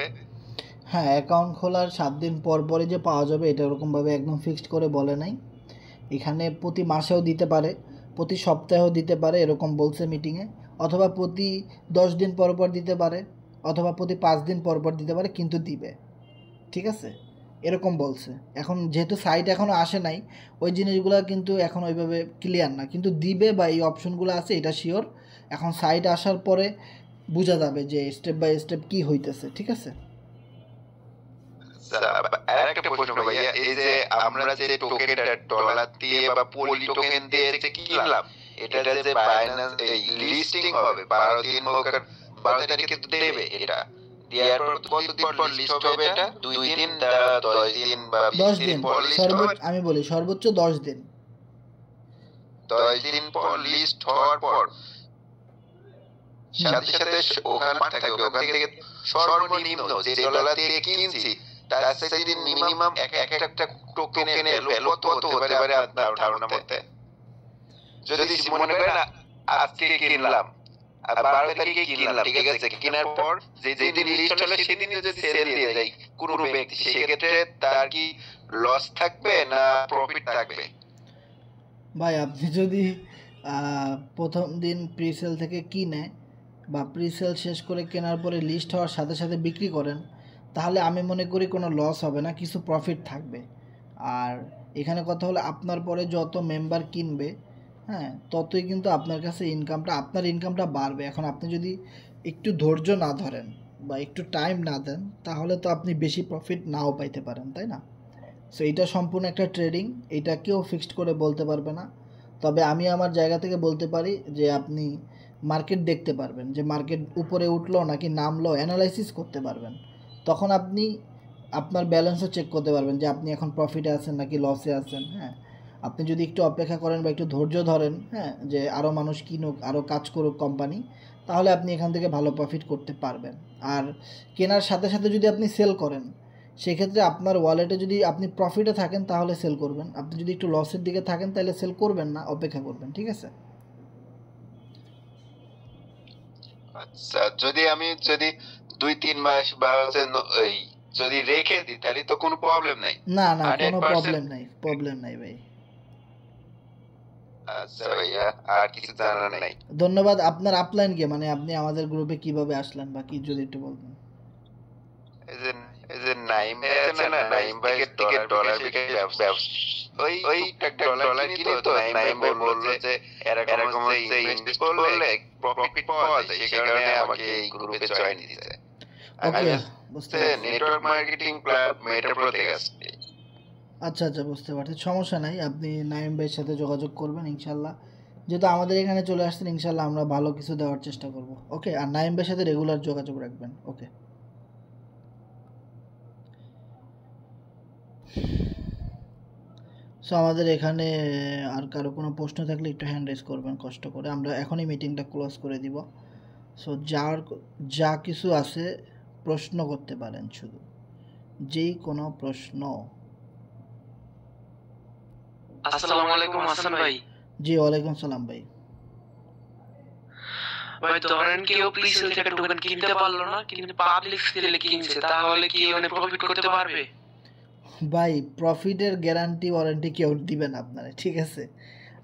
হ্যাঁ, অ্যাকাউন্ট খোলার 7 দিন পর পরই যে পাওয়া যাবে এটা ওরকমভাবে একদম ফিক্সড করে বলে নাই। এখানে প্রতি মাসেও দিতে পারে, প্রতি সপ্তাহেও দিতে পারে, এরকম বলছে মিটিংয়ে, অথবা প্রতি 10 দিন পর পর দিতে পারে, অথবা প্রতি 5 দিন পর পর দিতে পারে, কিন্তু দিবে, ঠিক আছে? এরকম বলছে। এখন যেহেতু সাইট এখনও আসে নাই, ওই জিনিসগুলো কিন্তু এখন ওইভাবে ক্লিয়ার না, কিন্তু দিবে বা এই অপশনগুলো আছে এটা শিওর। এখন সাইট আসার পরে বোঝা যাবে যে স্টেপ বাই স্টেপ কী হইতেছে, ঠিক আছে? আরেকটা প্রশ্ন ভাইয়া, এই যে আমরা যে টোকেনটা ডলার দিয়ে বা পলি টোকেন দিয়ে যে কিনলাম, এটা যে বাইন্যান্স এই লিস্টিং হবে 12 দিন হোক আর 12 তারিখে তো দেবে, এটা দেওয়ার পর কতদিন পর লিস্ট হবে? এটা 2 দিন, 10 দিন বা 20 দিন পর লিস্ট হবে? আমি বলি সর্বোচ্চ 10 দিন। 10 দিন পর লিস্ট হওয়ার পর সাথে সাথে ওখানে থাকবে, ওখান থেকে সর্বনিম্ন যে ডলার দিয়ে কিনছি তার থেকে মিনিমাম একটা টোকেনের ভ্যালু কত হতে পারে আপনার ধারণা মতে? যদি মনে করেন আজকে কিনলাম আর 12 তারিখে কিনলাম, ঠিক আছে, কেনার পর যেদিন লিস্ট হলো সেদিন যদি সেল দিয়ে যায় কোনো ব্যক্তি, সেক্ষেত্রে তার কি লস থাকবে না প্রফিট থাকবে? ভাই আপনি যদি প্রথম দিন প্রিসেল থেকে কিনে বা প্রিসেল শেষ করে কেনার পরে লিস্ট হওয়ার সাথে সাথে বিক্রি করেন, তাহলে আমি মনে করি কোনো লস হবে না, কিছু প্রফিট থাকবে। আর এখানে কথা হলো আপনার পরে যত মেম্বার কিনবে, হ্যাঁ, ততই কিন্তু আপনার কাছে আপনার ইনকামটা বাড়বে। এখন আপনি যদি একটু ধৈর্য না ধরেন বা একটু টাইম না দেন, তাহলে তো আপনি বেশি প্রফিট নাও পাইতে পারেন, তাই না? সো এটা সম্পূর্ণ একটা ট্রেডিং, এটা কেউ ফিক্সড করে বলতে পারবে না। তবে আমি আমার জায়গা থেকে বলতে পারি যে আপনি মার্কেট দেখতে পারবেন, যে মার্কেট উপরে উঠলো নাকি নামলো, অ্যানালাইসিস করতে পারবেন। তখন আপনি আপনার ব্যালেন্সও চেক করতে পারবেন যে আপনি এখন প্রফিটে আছেন নাকি লসে আছেন। হ্যাঁ, আপনি যদি একটু অপেক্ষা করেন বা একটু ধৈর্য ধরেন, হ্যাঁ, যে আরও মানুষ কিনুক, আরও কাজ করুক কোম্পানি, তাহলে আপনি এখান থেকে ভালো প্রফিট করতে পারবেন। আর কেনার সাথে সাথে যদি আপনি সেল করেন, সেক্ষেত্রে আপনার ওয়ালেটে যদি আপনি প্রফিটে থাকেন তাহলে সেল করবেন, আপনি যদি একটু লসের দিকে থাকেন তাহলে সেল করবেন না, অপেক্ষা করবেন, ঠিক আছে? আচ্ছা, আমি যদি 2-3 মাস বা এই যদি রেখে দিই তাহলে তো কোনো প্রবলেম নাই? না না, কোনো 100% প্রবলেম নাই ভাই। আচ্ছা ভাইয়া, আর কিছু জানার নাই। ধন্যবাদ। আপনার আপলাইন কি, মানে আপনি আমাদের গ্রুপে কিভাবে আসলেন বা কি, যদি একটু বলতেন। এই যে নাইম ভাই আছে না, নাইম ভাই থেকে ডলার বিকাশ ব্যবসা, ওই একটা ডলার কিনে তো নাইম ভাই বলল যে এরকম হচ্ছে ইনভেস্ট করলে প্রফিট পাওয়া যায়, সে কারণে আমাকে এই গ্রুপে জয়েন দিতে। ওকে, বুঝতে পারছি। নেটওয়ার্ক মার্কেটিং ক্লাব মেটাপ্রো থেকে আসছে। আচ্ছা আচ্ছা, বুঝতে পারছি, সমস্যা নাই। আপনি নাইম ভাইয়ের সাথে যোগাযোগ করবেন ইনশাল্লাহ। যেহেতু আমাদের এখানে চলে আসছেন, ইনশাল্লাহ আমরা ভালো কিছু দেওয়ার চেষ্টা করব। ওকে, আর নাইম ভাইয়ের সাথে রেগুলার যোগাযোগ রাখবেন। ওকে, সো আমাদের এখানে আর কারো কোনো প্রশ্ন থাকলে একটু হ্যান্ড রেজ করবেন কষ্ট করে, আমরা এখনই মিটিংটা ক্লোজ করে দিব। সো যা কিছু আছে প্রশ্ন করতে পারেন, শুধু যেই কোনো প্রশ্ন। আসসালামু আলাইকুম হাসান ভাই। জি, ওয়ালাইকুম সালাম ভাই। ভাই ধরেন কেউ প্রিসেল থেকে টোকেন কিনতে পারলো না, কিন্তু পাবলিক সেলে কিনছে, তাহলে কি উনি প্রফিট করতে পারবে? ভাই প্রফিটের গ্যারান্টি ওয়ারেন্টি কেউ দিবেন আপনারা, ঠিক আছে?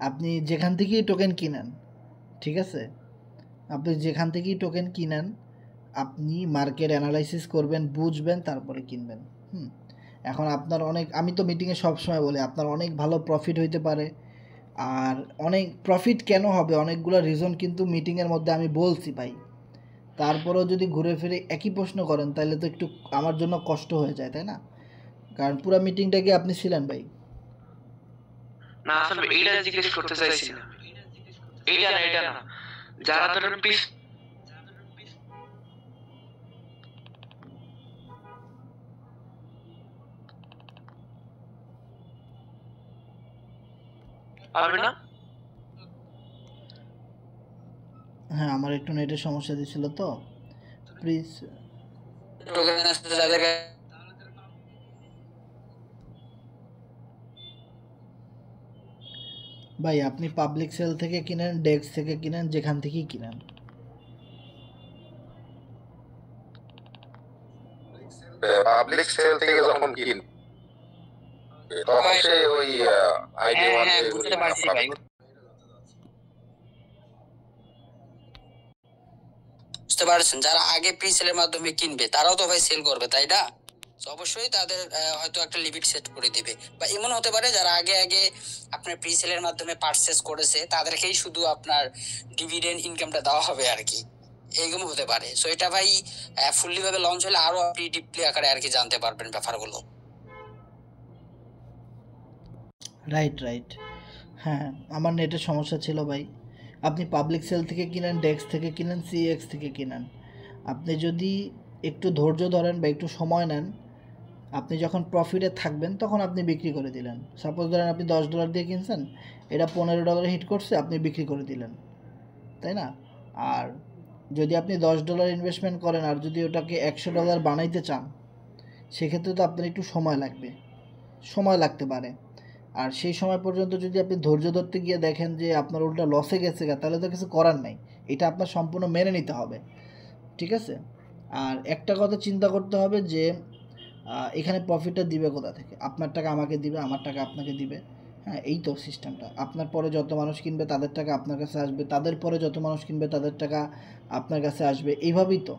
আপনি যেখান থেকেই টোকেন কিনেন, ঠিক আছে, আপনি যেখান থেকেই টোকেন কিনেন, আপনি মার্কেট অ্যানালাইসিস করবেন, বুঝবেন, তারপরে কিনবেন। এখন আপনার আমি তো মিটিংয়ে সবসময় বলি, আপনার অনেক ভালো প্রফিট হইতে পারে। আর অনেক প্রফিট কেন হবে, অনেকগুলো রিজন কিন্তু মিটিংয়ের মধ্যে আমি বলছি ভাই। তারপরেও যদি ঘুরে ফিরে একই প্রশ্ন করেন, তাহলে তো একটু আমার জন্য কষ্ট হয়ে যায়, তাই না? কারণ পুরো মিটিংটা কি আপনি ছিলেন ভাই? না, আসলে এইটা জিজ্ঞেস করতে চাইছি না, এটা না, যারা ধরেন প্লিজ পারবে না। হ্যাঁ, আমার একটু নেটের সমস্যা দিছিল তো, প্লিজ। টোকেন আছে যাদের ভাই আপনি পাবলিক সেল থেকে কিনেন, ডেক্স থেকে কিনেন, যেখান থেকেই কিনেন, পাবলিক সেল থেকে যখন কিন তখন সে ওই আইডি বুঝতে পারছি ভাই, বুঝতে পারছেন। যারা আগে প্রি সেলের মাধ্যমে কিনবে তারাও তো ভাই সেল করবে, তাই না? অবশ্যই তাদের হয়তো একটা লিমিট সেট করে দিবে, বা এমন হতে পারে যারা আগে আপনার প্রি সেলের মাধ্যমে পারচেজ করেছে তাদেরকেই শুধু আপনার ডিভিডেন্ড ইনকামটা দেওয়া হবে আর কি, এইরকম হতে পারে। সো এটা ভাই ফুললি ভাবে লঞ্চ হলে আরো আপনি ডিপলি আকারে আর কি জানতে পারবেন ব্যাপারগুলো। রাইট। হ্যাঁ, আমার নেটের সমস্যা ছিল ভাই। আপনি পাবলিক সেল থেকে কিনেন, ডেক্স থেকে কিনেন, সিএক্স থেকে কিনেন, আপনি যদি একটু ধৈর্য ধরেন বা একটু সময় নেন, আপনি যখন প্রফিটে থাকবেন তখন আপনি বিক্রি করে দিলেন। সাপোজ ধরেন আপনি $10 দিয়ে কিনছেন, এটা $15 হিট করছে, আপনি বিক্রি করে দিলেন, তাই না? আর যদি আপনি $10 ইনভেস্টমেন্ট করেন আর যদি ওটাকে $100 বানাইতে চান, সেক্ষেত্রে তো আপনার একটু সময় লাগতে পারে। আর সেই সময় পর্যন্ত যদি আপনি ধৈর্য ধরতে গিয়ে দেখেন যে আপনার উল্টা লসে গেছে, তাহলে তো কিছু করার নাই, এটা আপনার সম্পূর্ণ মেনে নিতে হবে, ঠিক আছে? আর একটা কথা চিন্তা করতে হবে যে এখানে প্রফিটটা দিবে কোথা থেকে? আপনার টাকা আমাকে দিবে, আমার টাকা আপনাকে দিবে, হ্যাঁ, এই তো সিস্টেমটা। আপনার পরে যত মানুষ কিনবে তাদের টাকা আপনার কাছে আসবে, তাদের পরে যত মানুষ কিনবে তাদের টাকা আপনার কাছে আসবে, এইভাবেই তো।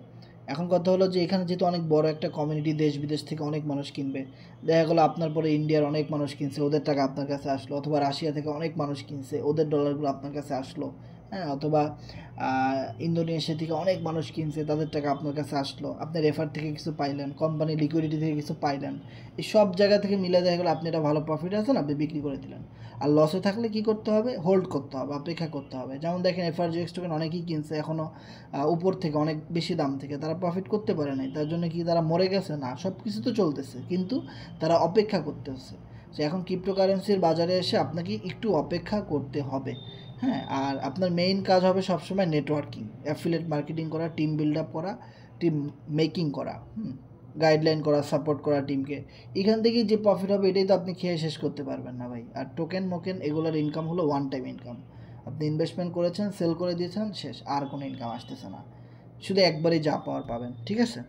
এখন কথা হলো যে এখানে যেহেতু অনেক বড় একটা কমিউনিটি, দেশ বিদেশ থেকে অনেক মানুষ কিনবে, দেখা গেলো আপনার পরে ইন্ডিয়ার অনেক মানুষ কিনছে, ওদের টাকা আপনার কাছে আসলো, অথবা রাশিয়া থেকে অনেক মানুষ কিনছে, ওদের ডলারগুলো আপনার কাছে আসলো, হ্যাঁ, অথবা ইন্দোনেশিয়া থেকে অনেক মানুষ কিনছে, তাদের টাকা আপনার কাছে আসলো, আপনি রেফার থেকে কিছু পাইলেন, কোম্পানি লিকুইডিটি থেকে কিছু পাইলেন, এই সব জায়গা থেকে মিলে দেখা গেলো আপনি একটা ভালো প্রফিট আছেন, আপনি বিক্রি করে দিলেন। আর লসে থাকলে কি করতে হবে? হোল্ড করতে হবে, অপেক্ষা করতে হবে। যেমন দেখেন FRGX টোকেন অনেকেই কিনছে এখনও উপর থেকে, অনেক বেশি দাম থেকে, তারা প্রফিট করতে পারে নাই। তার জন্য কি তারা মরে গেছে? না, সব কিছু তো চলতেছে, কিন্তু তারা অপেক্ষা করতেছে। তো এখন ক্রিপ্টোকারেন্সির বাজারে এসে আপনাকে একটু অপেক্ষা করতে হবে, হ্যাঁ। আর আপনার মেইন কাজ হবে সবসময় নেটওয়ার্কিং, অ্যাফিলিয়েট মার্কেটিং করা, টিম বিল্ড আপ করা, টিম মেকিং করা, গাইডলাইন করা, সাপোর্ট করা টিমকে। এখান থেকেই যে প্রফিট হবে এটাই তো আপনি খেয়ে শেষ করতে পারবেন না ভাই। আর টোকেন মোকেন এগুলোর ইনকাম হলো ওয়ান টাইম ইনকাম। আপনি ইনভেস্টমেন্ট করেছেন, সেল করে দিয়েছেন, শেষ, আর কোনো ইনকাম আসতেছে না, শুধু একবারই যা পাওয়ার পাবেন, ঠিক আছে?